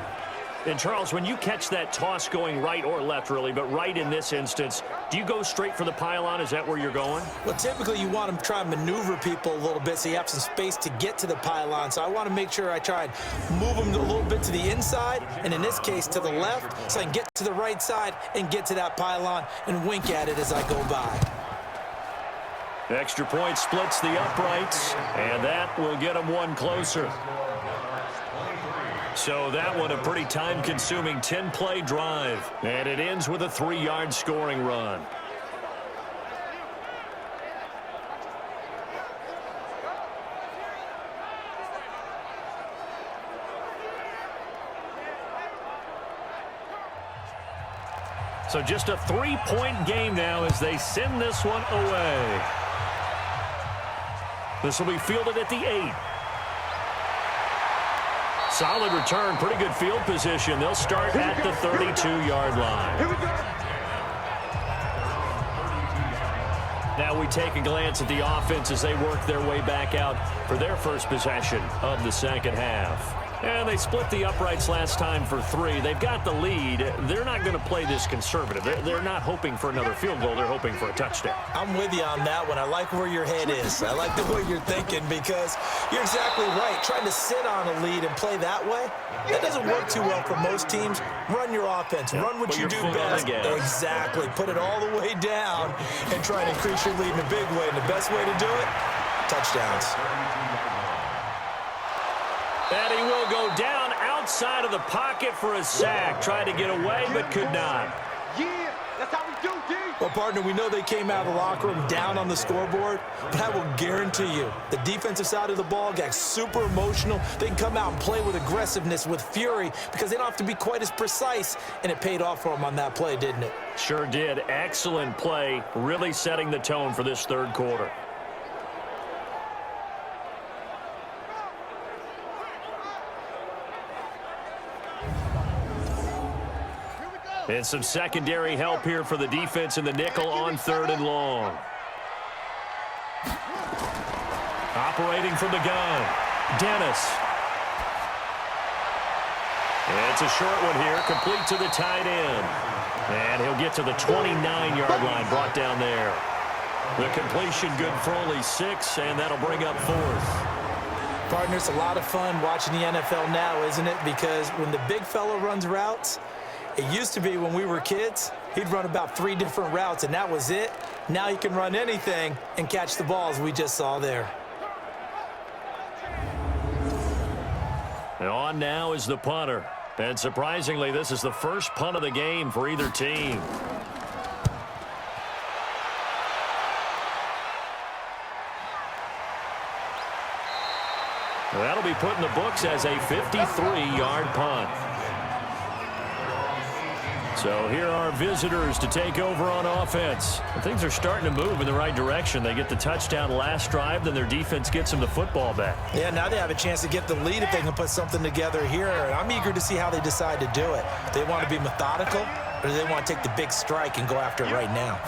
And, Charles, when you catch that toss going right or left, really, but right in this instance, do you go straight for the pylon? Is that where you're going? Well, typically you want to try and maneuver people a little bit so you have some space to get to the pylon. So I want to make sure I try and move them a little bit to the inside, and in this case to the left, so I can get to the right side and get to that pylon and wink at it as I go by. Extra point splits the uprights, and that will get them one closer. So that one a pretty time-consuming 10-play drive, and it ends with a 3-yard scoring run. So just a 3-point game now as they send this one away. This will be fielded at the 8. Solid return, pretty good field position. They'll start at the 32-yard line. Here we go. Now we take a glance at the offense as they work their way back out for their first possession of the second half. And they split the uprights last time for 3. They've got the lead. They're not going to play this conservative. They're not hoping for another field goal. They're hoping for a touchdown. I'm with you on that one. I like where your head is. I like the way you're thinking because you're exactly right. Trying to sit on a lead and play that way, that doesn't work too well for most teams. Run your offense. Yeah, run what you your do foot on best. the gas. Exactly. Put it all the way down and try and increase your lead in a big way. And the best way to do it, touchdowns. And he will go down outside of the pocket for a sack. Tried to get away, but could not. Yeah, that's how we do, D. Well, partner, we know they came out of the locker room down on the scoreboard, but I will guarantee you the defensive side of the ball got super emotional. They can come out and play with aggressiveness, with fury, because they don't have to be quite as precise, and it paid off for them on that play, didn't it? Sure did. Excellent play, really setting the tone for this third quarter. And some secondary help here for the defense in the nickel on 3rd and long. Operating from the gun, Dennis. It's a short one here, complete to the tight end. And he'll get to the 29-yard line, brought down there. The completion good for only 6, and that'll bring up 4th. Partner, it's a lot of fun watching the NFL now, isn't it? Because when the big fella runs routes, it used to be when we were kids, he'd run about 3 different routes, and that was it. Now he can run anything and catch the balls we just saw there. And on now is the punter. And surprisingly, this is the first punt of the game for either team. That'll be put in the books as a 53-yard punt. So here are visitors to take over on offense. Things are starting to move in the right direction. They get the touchdown last drive, then their defense gets them the football back. Yeah, now they have a chance to get the lead if they can put something together here. And I'm eager to see how they decide to do it. Do they want to be methodical, or do they want to take the big strike and go after it right now?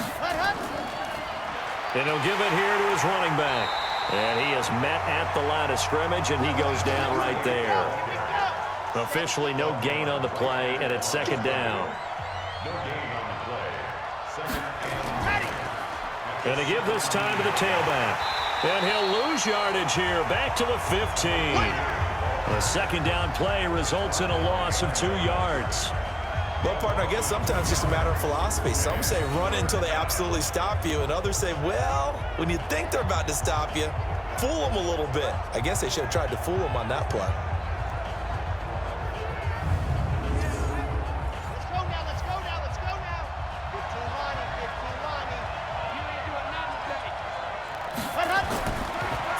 And he'll give it here to his running back. And he is met at the line of scrimmage, and he goes down right there. Officially no gain on the play, and it's 2nd down. And to give this time to the tailback. And he'll lose yardage here, back to the 15. A 2nd down play results in a loss of 2 yards. Well, partner, I guess sometimes it's just a matter of philosophy. Some say run it until they absolutely stop you, and others say, well, when you think they're about to stop you, fool them a little bit. I guess they should have tried to fool them on that play.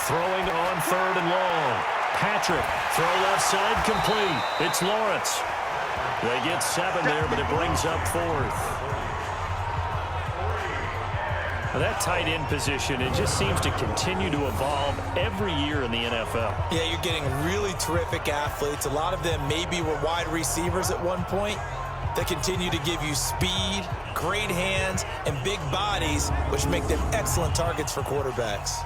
Throwing on 3rd and long. Patrick, throw left side, complete. It's Lawrence. They get 7 there, but it brings up 4th. Now that tight end position, it just seems to continue to evolve every year in the NFL. Yeah, you're getting really terrific athletes. A lot of them maybe were wide receivers at one point. that continue to give you speed, great hands, and big bodies, which make them excellent targets for quarterbacks.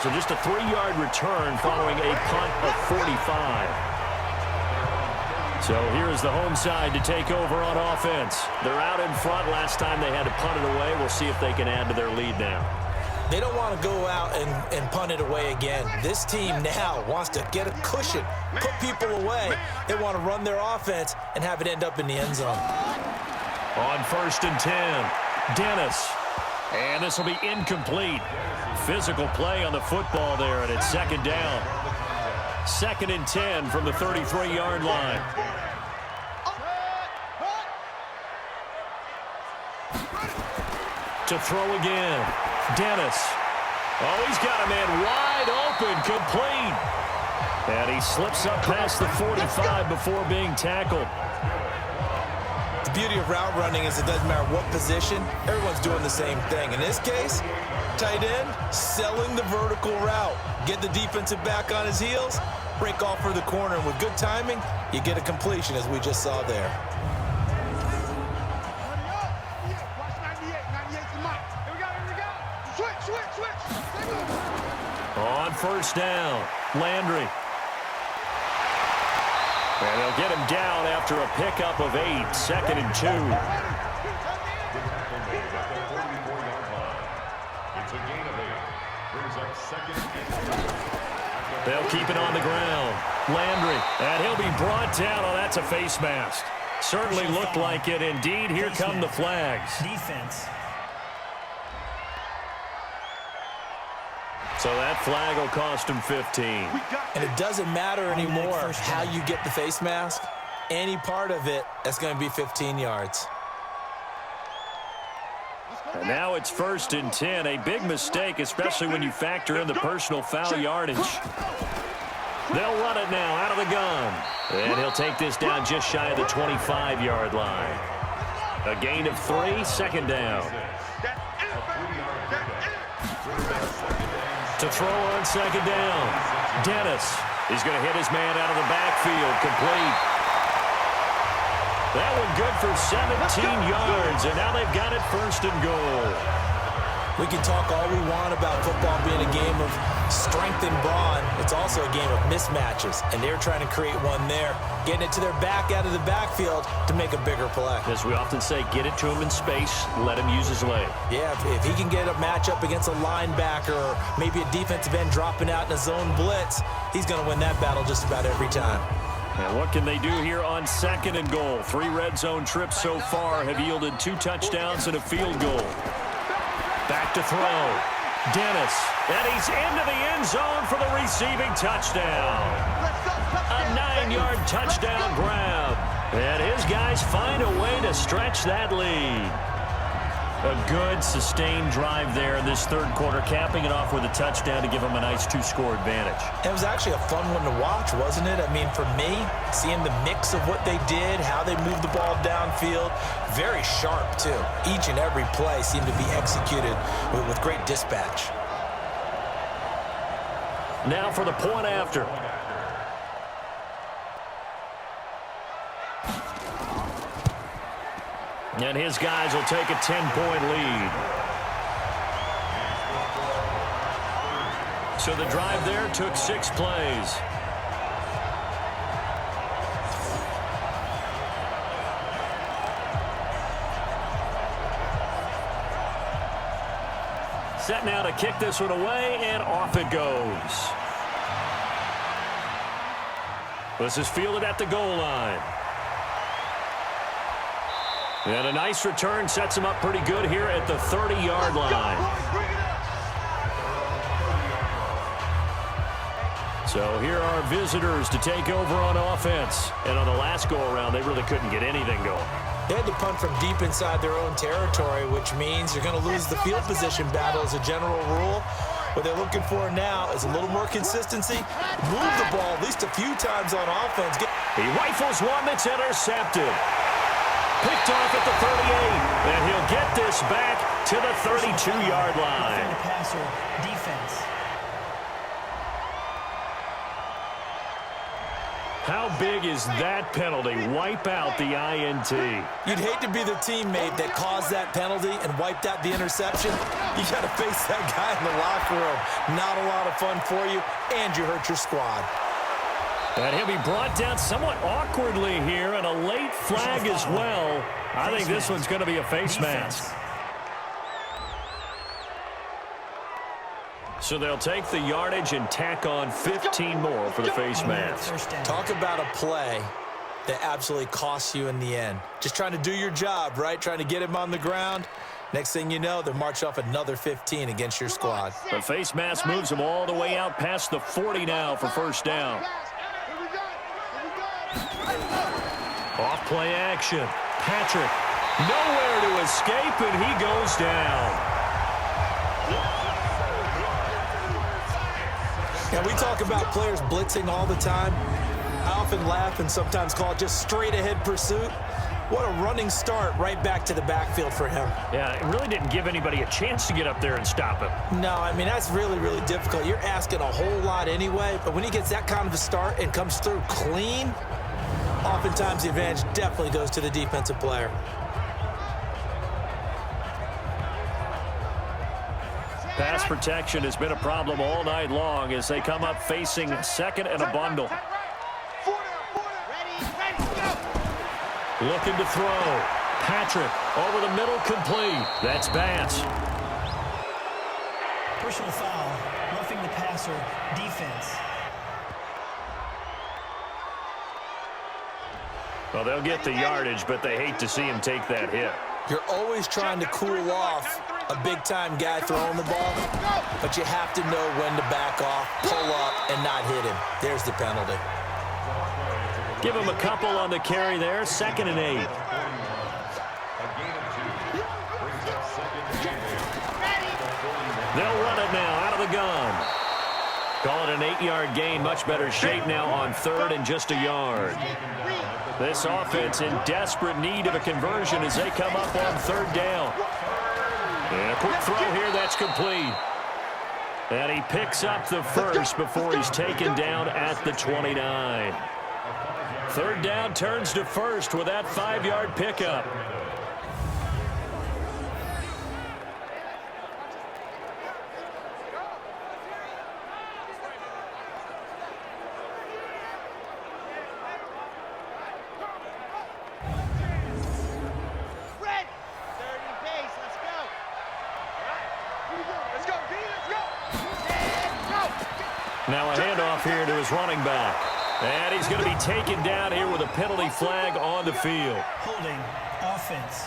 So just a 3-yard return following a punt of 45. So here's the home side to take over on offense. They're out in front. Last time they had to punt it away. We'll see if they can add to their lead now. They don't want to go out and punt it away again. This team now wants to get a cushion, put people away. They want to run their offense and have it end up in the end zone. On 1st and 10, Dennis. And this will be incomplete. Physical play on the football there, and it's 2nd down. 2nd and 10 from the 33-yard line. To throw again. Dennis. Oh, he's got a man wide open, complete. And he slips up past the 45 before being tackled. The beauty of route running is it doesn't matter what position, everyone's doing the same thing. In this case, tight end, selling the vertical route. Get the defensive back on his heels, break off for the corner, and with good timing, you get a completion as we just saw there. On 1st down, Landry. And they'll get him down after a pickup of 8, 2nd and 2. They'll keep it on the ground. Landry, and he'll be brought down. Oh, that's a face mask. Certainly looked like it. Indeed, here come the flags. Defense. So that flag will cost him 15. And it doesn't matter anymore how you get the face mask. Any part of it, that's going to be 15 yards. And now it's 1st and 10. A big mistake, especially when you factor in the personal foul yardage. They'll run it now out of the gun. And he'll take this down just shy of the 25-yard line. A gain of 3, 2nd down. To throw on 2nd down. Dennis. He's going to hit his man out of the backfield. Complete. That one good for 17 yards, and now they've got it 1st and goal. We can talk all we want about football being a game of strength and brawn. It's also a game of mismatches, and they're trying to create one there, getting it to their back out of the backfield to make a bigger play. As we often say, get it to him in space, let him use his leg. Yeah, if he can get a matchup against a linebacker or maybe a defensive end dropping out in a zone blitz, he's going to win that battle just about every time. And what can they do here on 2nd and goal? 3 red zone trips so far have yielded 2 touchdowns and a field goal. Back to throw. Dennis. And he's into the end zone for the receiving touchdown. A 9-yard touchdown grab. And his guys find a way to stretch that lead. A good, sustained drive there in this 3rd quarter, capping it off with a touchdown to give them a nice 2-score advantage. It was actually a fun one to watch, wasn't it? I mean, for me, seeing the mix of what they did, how they moved the ball downfield, very sharp, too. Each and every play seemed to be executed with great dispatch. Now for the point after. And his guys will take a 10-point lead. So the drive there took 6 plays. Set now to kick this one away, and off it goes. This is fielded at the goal line. And a nice return sets him up pretty good here at the 30-yard line. So here are visitors to take over on offense. And on the last go-around, they really couldn't get anything going. They had to punt from deep inside their own territory, which means you're going to lose the field position battle as a general rule. What they're looking for now is a little more consistency. Move the ball at least a few times on offense. He rifles one that's intercepted. Picked off at the 38, and he'll get this back to the 32-yard line. Roughing the passer, defense. How big is that penalty? Wipe out the INT. You'd hate to be the teammate that caused that penalty and wiped out the interception. You got to face that guy in the locker room. Not a lot of fun for you, and you hurt your squad. And he'll be brought down somewhat awkwardly here, and a late flag as well. I think this one's going to be a face mask. So they'll take the yardage and tack on 15 more for the face mask. Talk about a play that absolutely costs you in the end. Just trying to do your job, right? Trying to get him on the ground. Next thing you know, they'll march off another 15 against your squad. The face mask moves him all the way out past the 40 now for first down. Off play action. Patrick nowhere to escape, and he goes down. Now, we talk about players blitzing all the time. I often laugh and sometimes call it just straight-ahead pursuit. What a running start right back to the backfield for him. Yeah, it really didn't give anybody a chance to get up there and stop him. No, I mean, that's really, really difficult. You're asking a whole lot anyway, but when he gets that kind of a start and comes through clean, oftentimes the advantage definitely goes to the defensive player. Pass protection has been a problem all night long as they come up facing second and a bundle. Looking to throw. Patrick over the middle, complete. That's Bass. Personal foul, roughing the passer, defense. Well, they'll get the yardage, but they hate to see him take that hit. You're always trying to cool off a big-time guy throwing the ball, but you have to know when to back off, pull up, and not hit him. There's the penalty. Give him a couple on the carry there, 2nd and 8. They'll run it now out of the gun. Call it an 8-yard gain, much better shape now on 3rd and just a yard. This offense in desperate need of a conversion as they come up on 3rd down. And a quick throw here, that's complete. And he picks up the first before he's taken down at the 29. 3rd down turns to 1st with that 5-yard pickup. Now a handoff here to his running back. And he's going to be taken down here with a penalty flag on the field. Holding, offense.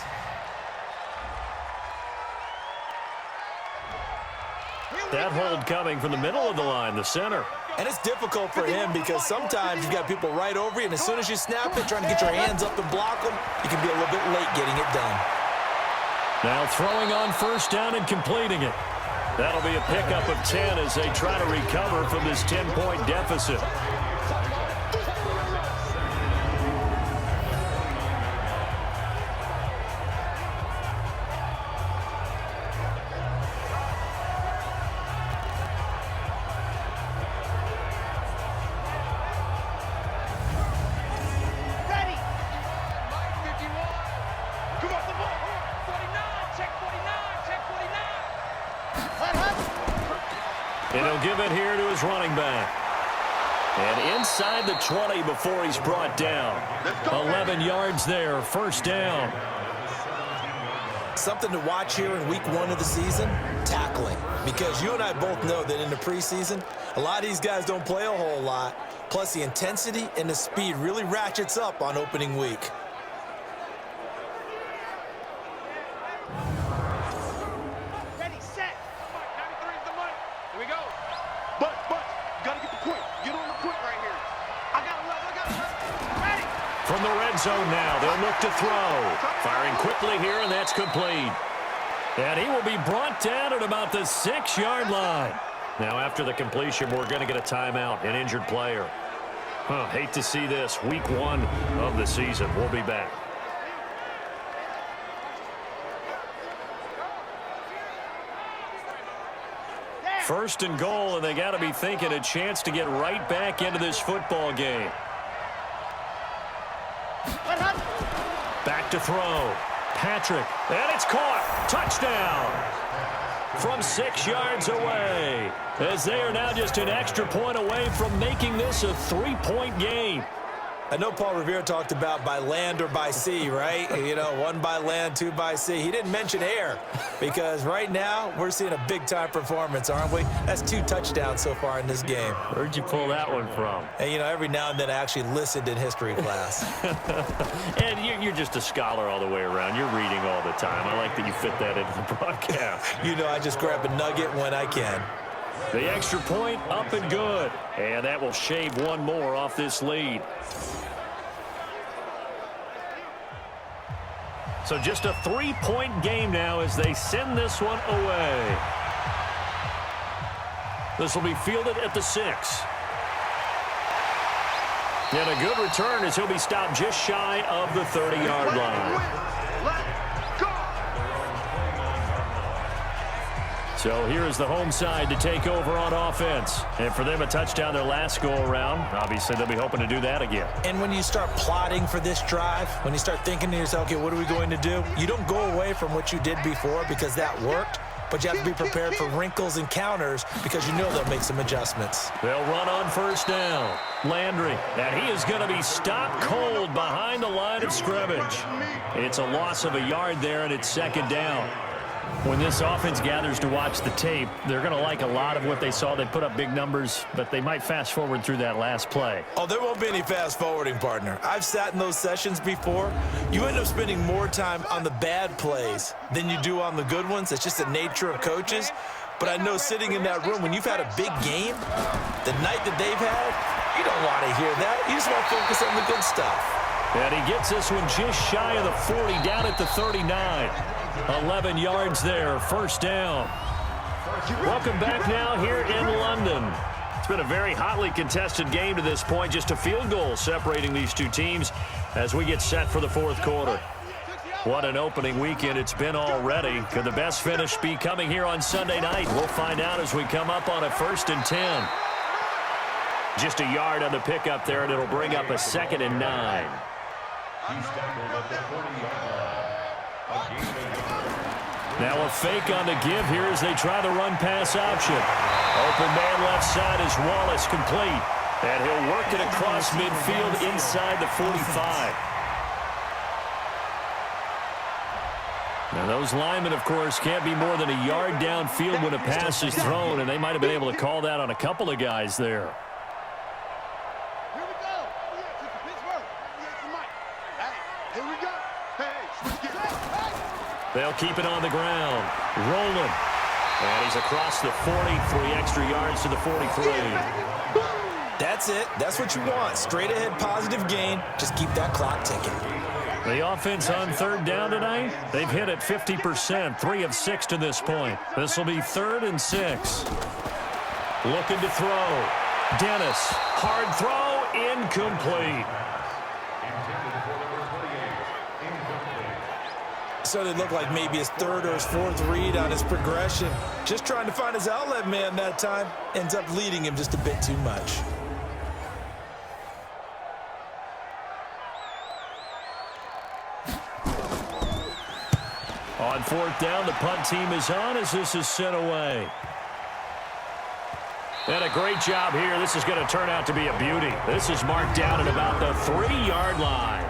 That hold coming from the middle of the line, the center. And it's difficult for him because sometimes you've got people right over you, and as soon as you snap it, trying to get your hands up and block them, you can be a little bit late getting it done. Now throwing on 1st down and completing it. That'll be a pickup of 10 as they try to recover from this 10-point deficit. And he'll give it here to his running back. And inside the 20 before he's brought down. 11 yards there, 1st down. Something to watch here in week 1 of the season, tackling. Because you and I both know that in the preseason, a lot of these guys don't play a whole lot. Plus, the intensity and the speed really ratchets up on opening week. From the red zone now, they'll look to throw. Firing quickly here, and that's complete. And he will be brought down at about the 6-yard line. Now, after the completion, we're going to get a timeout, an injured player. Hate to see this. Week 1 of the season. We'll be back. First and goal, and they got to be thinking a chance to get right back into this football game. Back to throw. Patrick, and it's caught. Touchdown from 6 yards away, as they are now just an extra point away from making this a 3-point game. I know Paul Revere talked about by land or by sea, right? You know, 1 by land, 2 by sea. He didn't mention air because right now we're seeing a big-time performance, aren't we? That's 2 touchdowns so far in this game. Where'd you pull that one from? And, you know, every now and then I actually listened in history class. And you're just a scholar all the way around. You're reading all the time. I like that you fit that into the broadcast. You know, I just grab a nugget when I can. The extra point up and good. And that will shave 1 more off this lead. So just a 3-point game now as they send this one away. This will be fielded at the 6. And a good return as he'll be stopped just shy of the 30-yard line. So here is the home side to take over on offense. And for them, a touchdown their last go-around. Obviously, they'll be hoping to do that again. And when you start plotting for this drive, when you start thinking to yourself, okay, what are we going to do? You don't go away from what you did before because that worked. But you have to be prepared for wrinkles and counters because you know they'll make some adjustments. They'll run on first down. Landry, and he is going to be stopped cold behind the line of scrimmage. It's a loss of a yard there, and it's 2nd down. When this offense gathers to watch the tape, they're going to like a lot of what they saw. They put up big numbers, but they might fast forward through that last play. Oh, there won't be any fast forwarding, partner. I've sat in those sessions before. You end up spending more time on the bad plays than you do on the good ones. It's just the nature of coaches. But I know sitting in that room, when you've had a big game, the night that they've had, you don't want to hear that. You just want to focus on the good stuff. And he gets this one just shy of the 40, down at the 39. 11 yards there, first down. Welcome back now here in London. It's been a very hotly contested game to this point. Just a field goal separating these two teams as we get set for the 4th quarter. What an opening weekend it's been already. Could the best finish be coming here on Sunday night? We'll find out as we come up on a 1st and 10. Just a yard on the pickup there, and it'll bring up a 2nd and 9. Now a fake on the give here as they try the run-pass option. Open man left side is Wallace, complete. And he'll work it across midfield inside the 45. Now those linemen, of course, can't be more than a yard downfield when a pass is thrown, and they might have been able to call that on a couple of guys there. They'll keep it on the ground. Rolling. And he's across the 40, 3 extra yards to the 43. That's it. That's what you want. Straight ahead positive gain. Just keep that clock ticking. The offense on 3rd down tonight, they've hit it 50%, 3 of 6 to this point. This will be 3rd and 6. Looking to throw. Dennis, hard throw, incomplete. So it looked like maybe his 3rd or his 4th read on his progression. Just trying to find his outlet man that time. Ends up leading him just a bit too much. On 4th down, the punt team is on as this is sent away. And a great job here. This is going to turn out to be a beauty. This is marked down at about the 3-yard line.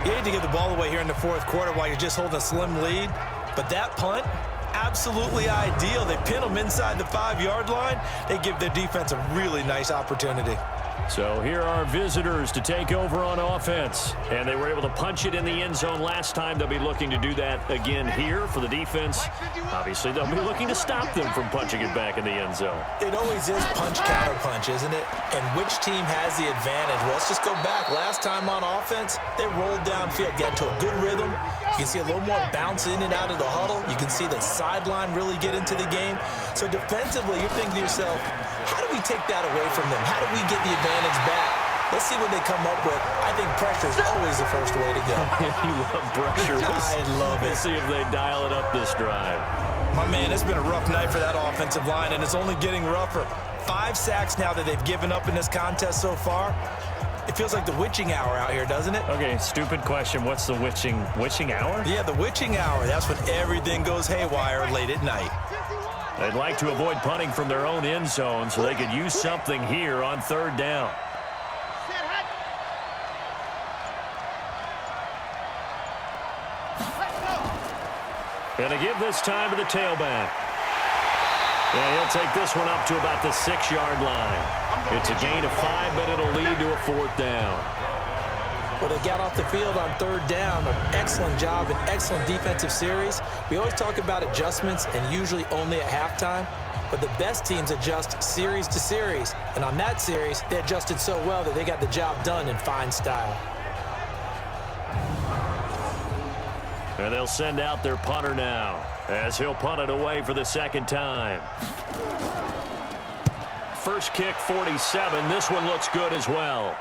You hate to give the ball away here in the 4th quarter while you're just holding a slim lead. But that punt, absolutely ideal. They pin them inside the 5-yard line. They give their defense a really nice opportunity. So here are visitors to take over on offense. And they were able to punch it in the end zone last time. They'll be looking to do that again here for the defense. Obviously, they'll be looking to stop them from punching it back in the end zone. It always is punch, counter punch, isn't it? And which team has the advantage? Well, let's just go back. Last time on offense, they rolled downfield, got into a good rhythm. You can see a little more bounce in and out of the huddle. You can see the sideline really get into the game. So defensively, you're thinking to yourself, how do we take that away from them? How do we get the advantage back? Let's see what they come up with. I think pressure is always the first way to go. You love pressure. I love it. Let's see if they dial it up this drive. My man, it's been a rough night for that offensive line, and it's only getting rougher. 5 sacks now that they've given up in this contest so far. It feels like the witching hour out here, doesn't it? Okay, stupid question. What's the witching hour? Yeah, the witching hour. That's when everything goes haywire late at night. They'd like to avoid punting from their own end zone so they could use something here on 3rd down. Going to give this time to the tailback. Yeah, he'll take this one up to about the 6-yard line. It's a gain of 5, but it'll lead to a 4th down. Well, they got off the field on 3rd down. An excellent job, an excellent defensive series. We always talk about adjustments and usually only at halftime. But the best teams adjust series to series. And on that series, they adjusted so well that they got the job done in fine style. And they'll send out their punter now as he'll punt it away for the 2nd time. First kick, 47. This one looks good as well.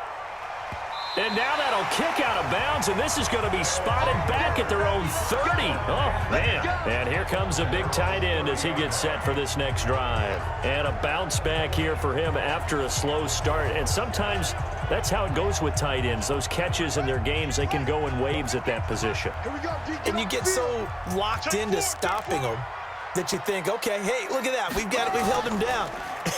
And now that'll kick out of bounds, and this is going to be spotted back at their own 30. Oh, man. And here comes a big tight end as he gets set for this next drive. And a bounce back here for him after a slow start. And sometimes that's how it goes with tight ends. Those catches in their games, they can go in waves at that position. And you get so locked into stopping them that you think, okay, hey, look at that. We've held him down.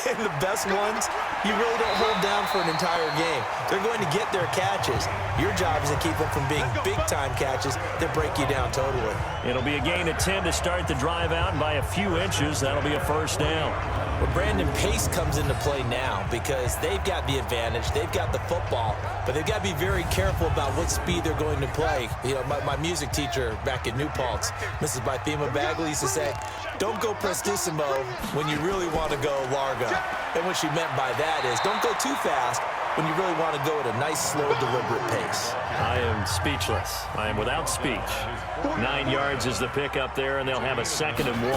And the best ones, you really don't hold down for an entire game. They're going to get their catches. Your job is to keep them from being big-time catches that break you down totally. It'll be a gain of 10 to start the drive out, and by a few inches, that'll be a 1st down. Well, Brandon, pace comes into play now because they've got the advantage. They've got the football, but they've got to be very careful about what speed they're going to play. You know, my music teacher back in New Paltz, Mrs. Bythema Bagley, used to say, don't go prestissimo when you really want to go largo. And what she meant by that is don't go too fast when you really want to go at a nice, slow, deliberate pace. I am speechless. I am without speech. 9 yards is the pickup there, and they'll have a 2nd and 1.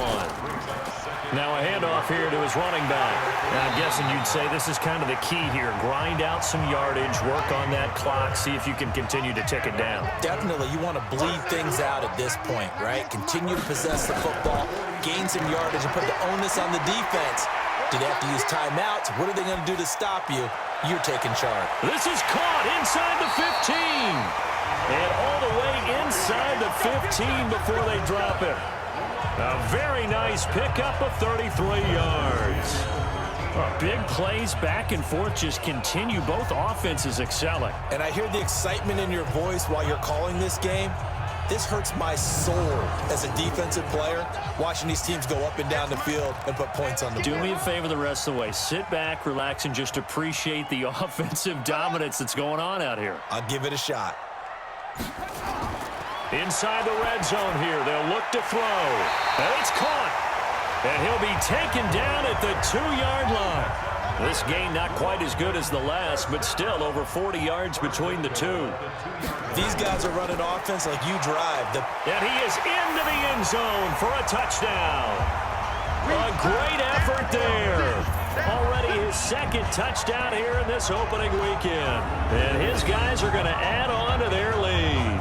Now a handoff here to his running back. And I'm guessing you'd say this is kind of the key here. Grind out some yardage, work on that clock, see if you can continue to tick it down. Definitely, you want to bleed things out at this point, right? Continue to possess the football, gain some yardage, and put the onus on the defense. Do they have to use timeouts? What are they going to do to stop you? You're taking charge. This is caught inside the 15. And all the way inside the 15 before they drop it. A very nice pickup of 33 yards. Big plays back and forth just continue. Both offenses excelling. And I hear the excitement in your voice while you're calling this game. This hurts my soul as a defensive player, watching these teams go up and down the field and put points on the board. Do me a favor the rest of the way. Sit back, relax, and just appreciate the offensive dominance that's going on out here. I'll give it a shot. Inside the red zone here, they'll look to throw. And it's caught. And he'll be taken down at the 2-yard line. This gain not quite as good as the last, but still over 40 yards between the two. These guys are running offense like you drive. And he is into the end zone for a touchdown. A great effort there. Already his 2nd touchdown here in this opening weekend. And his guys are going to add on to their lead.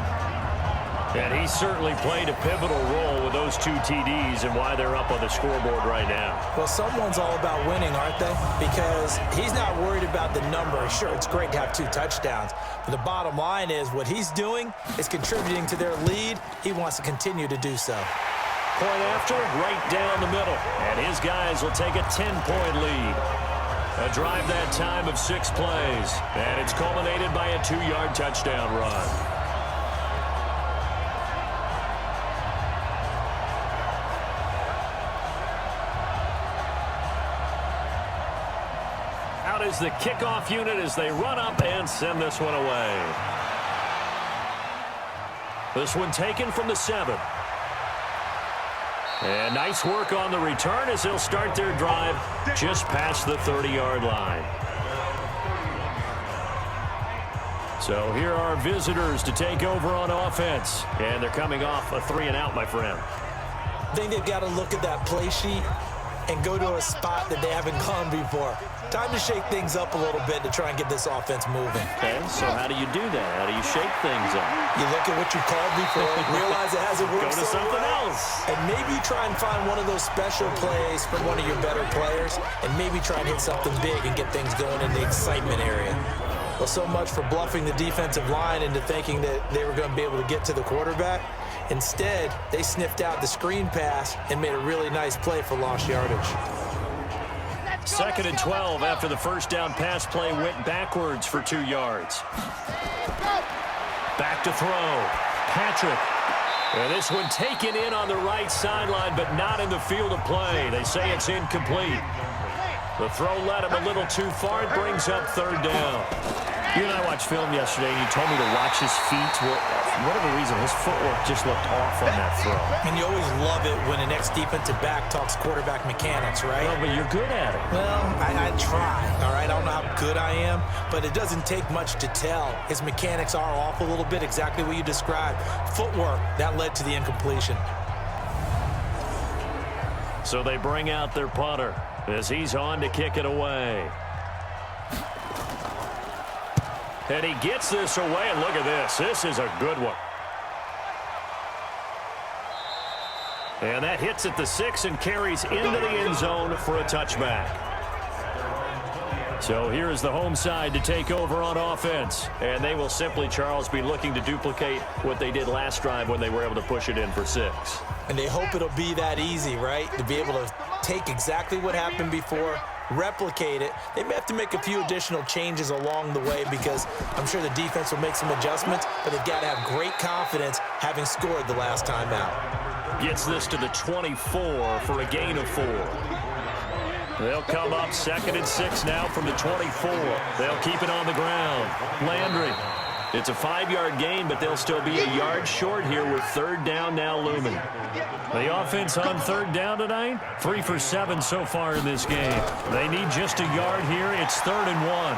And he certainly played a pivotal role with those 2 TDs and why they're up on the scoreboard right now. Well, someone's all about winning, aren't they? Because he's not worried about the number. Sure, it's great to have 2 touchdowns. But the bottom line is what he's doing is contributing to their lead. He wants to continue to do so. Point after, right down the middle. And his guys will take a 10-point lead. A drive that time of 6 plays. And it's culminated by a 2-yard touchdown run. Is the kickoff unit as they run up and send this one away. This one taken from the 7. And nice work on the return as they'll start their drive just past the 30-yard line. So here are visitors to take over on offense. And they're coming off a 3-and-out, my friend. I think they've got to look at that play sheet and go to a spot that they haven't gone before. Time to shake things up a little bit to try and get this offense moving. Okay, so how do you do that? How do you shake things up? You look at what you called before, realize it hasn't worked. Go to something else. And maybe you try and find one of those special plays from one of your better players, and maybe try and hit something big and get things going in the excitement area. Well, so much for bluffing the defensive line into thinking that they were going to be able to get to the quarterback. Instead, they sniffed out the screen pass and made a really nice play for lost yardage. 2nd and 12 after the first down pass play went backwards for 2 yards. Back to throw. Patrick. And this one taken in on the right sideline, but not in the field of play. They say it's incomplete. The throw led him a little too far. It brings up 3rd down. You and I watched film yesterday, and you told me to watch his feet. For whatever reason, his footwork just looked off on that throw. And you always love it when an ex-defensive back talks quarterback mechanics, right? Well, but you're good at it. Well, I try, all right? I don't know how good I am, but it doesn't take much to tell. His mechanics are off a little bit, exactly what you described. Footwork, that led to the incompletion. So they bring out their punter as he's on to kick it away. And he gets this away, and look at this. This is a good one. And that hits at the 6 and carries into the end zone for a touchback. So here is the home side to take over on offense. And they will simply, Charles, be looking to duplicate what they did last drive when they were able to push it in for 6. And they hope it'll be that easy, right? To be able to take exactly what happened before, replicate it. They may have to make a few additional changes along the way because I'm sure the defense will make some adjustments, but they've got to have great confidence having scored the last time out. Gets this to the 24 for a gain of 4. They'll come up 2nd and 6 now from the 24. They'll keep it on the ground. Landry. It's a 5-yard gain, but they'll still be a yard short here with 3rd down now looming. The offense on 3rd down tonight, 3 for 7 so far in this game. They need just a yard here. It's 3rd and 1.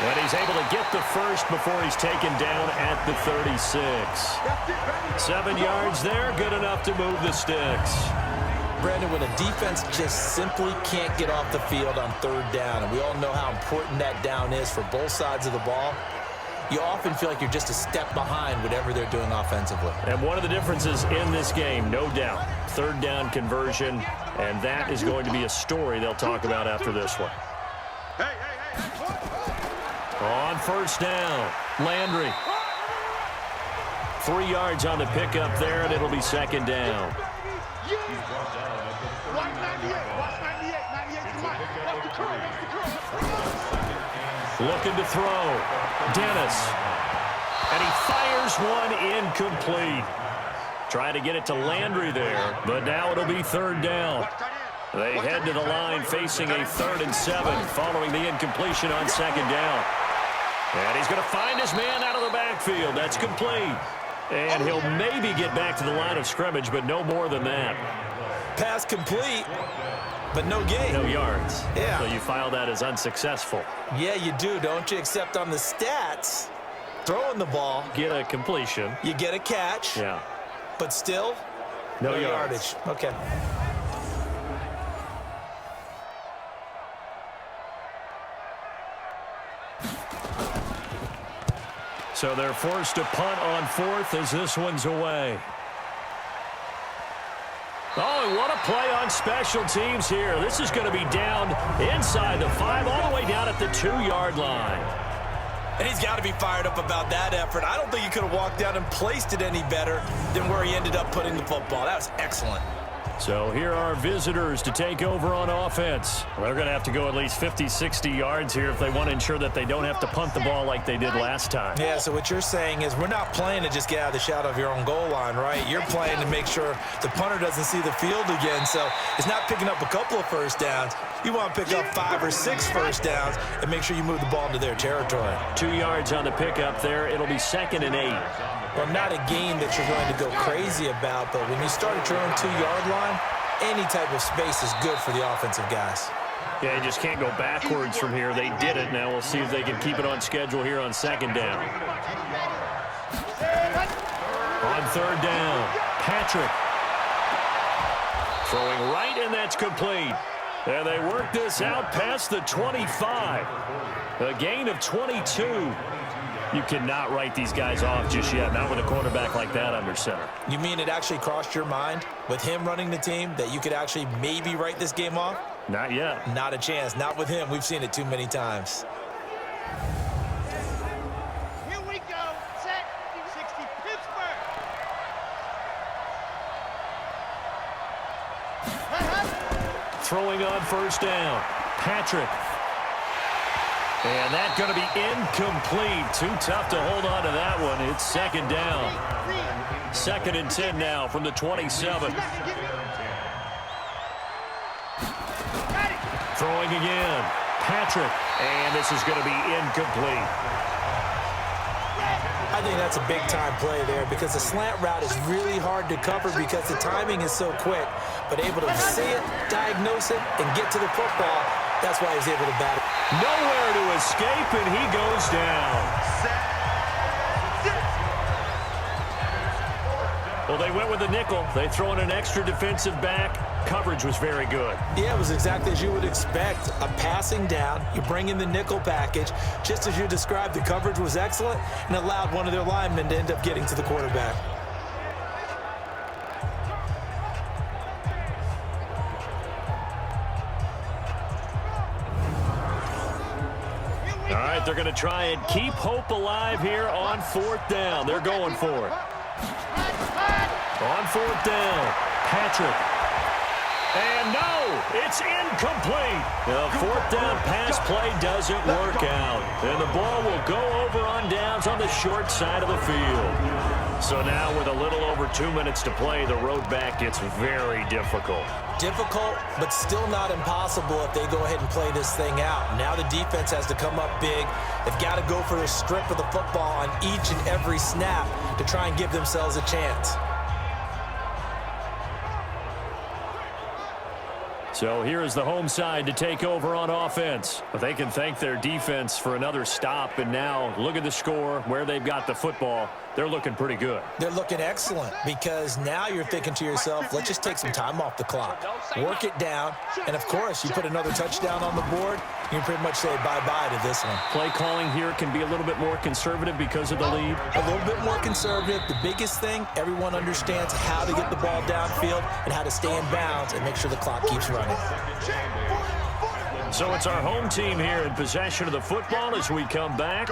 And he's able to get the first before he's taken down at the 36. 7 yards there, good enough to move the sticks. Brandon, when a defense just simply can't get off the field on 3rd down, and we all know how important that down is for both sides of the ball, you often feel like you're just a step behind whatever they're doing offensively. And one of the differences in this game, no doubt, 3rd down conversion, and that is going to be a story they'll talk about after this one. On 1st down, Landry. 3 yards on the pickup there, and it'll be 2nd down. Looking to throw. Dennis. And he fires one incomplete. Trying to get it to Landry there, but now it'll be 3rd down. They head to the line facing a 3rd and 7 following the incompletion on 2nd down. And he's going to find his man out of the backfield. That's complete. And he'll maybe get back to the line of scrimmage, but no more than that. Pass complete, but no gain. No yards. Yeah. So you file that as unsuccessful. Yeah, you do, don't you? Except on the stats, throwing the ball. Get a completion. You get a catch. Yeah. But still, no yardage. Okay. So they're forced to punt on 4th as this one's away. Oh, what a play on special teams here. This is going to be down inside the 5, all the way down at the 2-yard line. And he's got to be fired up about that effort. I don't think he could have walked down and placed it any better than where he ended up putting the football. That was excellent. So here are visitors to take over on offense. They're going to have to go at least 50, 60 yards here if they want to ensure that they don't have to punt the ball like they did last time. Yeah, so what you're saying is we're not playing to just get out of the shadow of your own goal line, right? You're playing to make sure the punter doesn't see the field again. So it's not picking up a couple of first downs. You want to pick up 5 or 6 first downs and make sure you move the ball into their territory. 2 yards on the pickup there. It'll be 2nd and 8. Well, not a game that you're going to go crazy about, but when you start at your own 2-yard line, any type of space is good for the offensive guys. Yeah, you just can't go backwards from here. They did it. Now we'll see if they can keep it on schedule here on 2nd down. On 3rd down, Patrick. Throwing right, and that's complete. And they work this out past the 25. A gain of 22. You cannot write these guys off just yet, not with a quarterback like that under center. You mean it actually crossed your mind with him running the team that you could actually maybe write this game off? Not yet. Not a chance. Not with him. We've seen it too many times. Here we go. Set. 60 Pittsburgh. Throwing on first down. Patrick. And that's going to be incomplete. Too tough to hold on to that one. It's second down. 2nd and 10 now from the 27. Throwing again. Patrick. And this is going to be incomplete. I think that's a big-time play there because the slant route is really hard to cover because the timing is so quick. But able to see it, diagnose it, and get to the football, that's why he's able to bat it. Nowhere to escape, and he goes down. Well, they went with the nickel. They throw in an extra defensive back. Coverage was very good. Yeah, it was exactly as you would expect. A passing down, you bring in the nickel package. Just as you described, the coverage was excellent and allowed one of their linemen to end up getting to the quarterback. All right, they're going to try and keep hope alive here on 4th down. They're going for it. On 4th down, Patrick. And no, it's incomplete. The 4th down pass play doesn't work out. And the ball will go over on downs on the short side of the field. So now with a little over 2 minutes to play, the road back gets very difficult. Difficult, but still not impossible if they go ahead and play this thing out. Now the defense has to come up big. They've got to go for the strip of the football on each and every snap to try and give themselves a chance. So here is the home side to take over on offense. But they can thank their defense for another stop. And now look at the score, where they've got the football. They're looking pretty good. They're looking excellent because now you're thinking to yourself, let's just take some time off the clock. Work it down. And, of course, you put another touchdown on the board, you can pretty much say bye-bye to this one. Play calling here can be a little bit more conservative because of the lead. A little bit more conservative. The biggest thing, everyone understands how to get the ball downfield and how to stay in bounds and make sure the clock keeps running. So it's our home team here in possession of the football as we come back.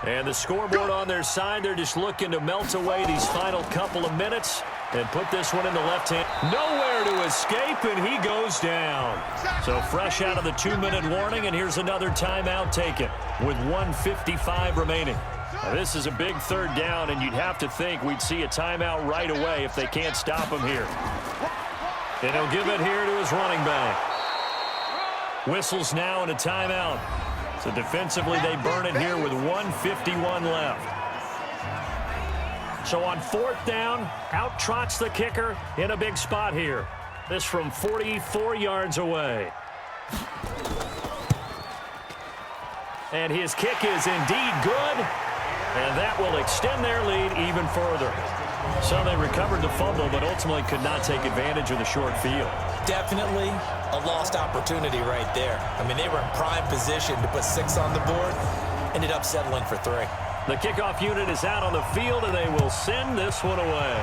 And the scoreboard on their side, they're just looking to melt away these final couple of minutes and put this one in the left hand. Nowhere to escape, and he goes down. So fresh out of the 2-minute warning, and here's another timeout taken with 1:55 remaining. Now, this is a big 3rd down, and you'd have to think we'd see a timeout right away if they can't stop him here. And he'll give it here to his running back. Whistles now and a timeout. So defensively, they burn it here with 1:51 left. So on 4th down, out trots the kicker in a big spot here. This from 44 yards away. And his kick is indeed good. And that will extend their lead even further. So they recovered the fumble, but ultimately could not take advantage of the short field. Definitely a lost opportunity right there. I mean, they were in prime position to put 6 on the board. Ended up settling for 3. The kickoff unit is out on the field, and they will send this one away.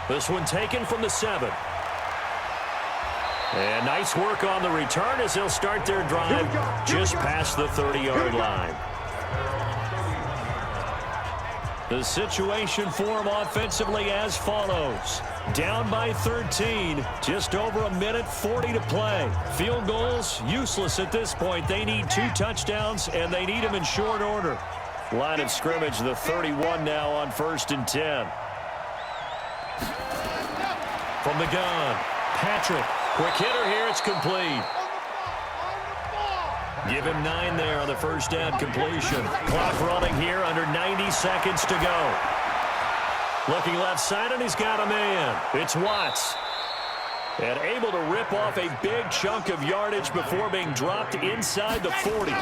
This one taken from the 7. And nice work on the return as they'll start their drive just past the 30-yard line. The situation for them offensively as follows. Down by 13, just over 1:40 to play. Field goals, useless at this point. They need 2 touchdowns, and they need them in short order. Line of scrimmage, the 31 now on 1st and 10. From the gun, Patrick. Quick hitter here, it's complete. Give him 9 there on the first down completion. Clock running here, under 90 seconds to go. Looking left side, and he's got a man. It's Watts. And able to rip off a big chunk of yardage before being dropped inside the 40.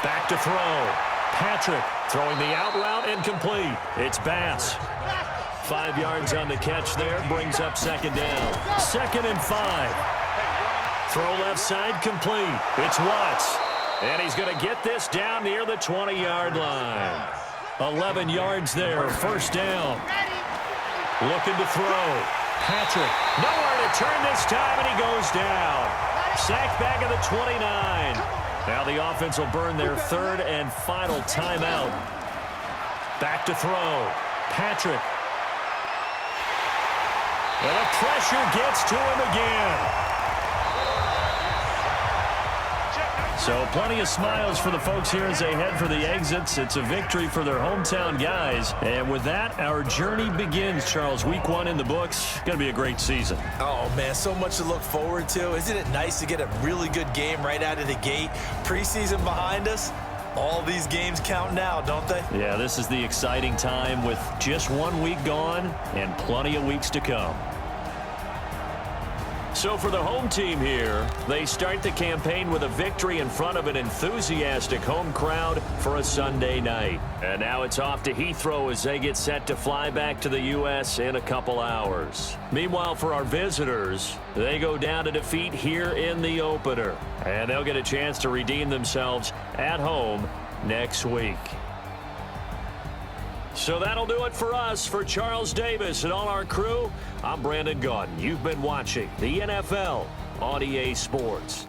Back to throw. Patrick throwing the out route and complete. It's Bass. 5 yards on the catch there, brings up second down. 2nd and 5. Throw left side complete. It's Watts. And he's going to get this down near the 20-yard line. 11 yards there, first down. Looking to throw. Patrick, nowhere to turn this time, and he goes down. Sacked back at the 29. Now the offense will burn their 3rd and final timeout. Back to throw. Patrick. And the pressure gets to him again. So plenty of smiles for the folks here as they head for the exits. It's a victory for their hometown guys. And with that, our journey begins, Charles. Week 1 in the books. Going to be a great season. Oh, man, so much to look forward to. Isn't it nice to get a really good game right out of the gate? Preseason behind us. All these games count now, don't they? Yeah, this is the exciting time with just 1 week gone and plenty of weeks to come. So for the home team here, they start the campaign with a victory in front of an enthusiastic home crowd for a Sunday night. And now it's off to Heathrow as they get set to fly back to the U.S. in a couple hours. Meanwhile, for our visitors, they go down to defeat here in the opener. And they'll get a chance to redeem themselves at home next week. So that'll do it for us. For Charles Davis and all our crew, I'm Brandon Gaudin. You've been watching the NFL on EA Sports.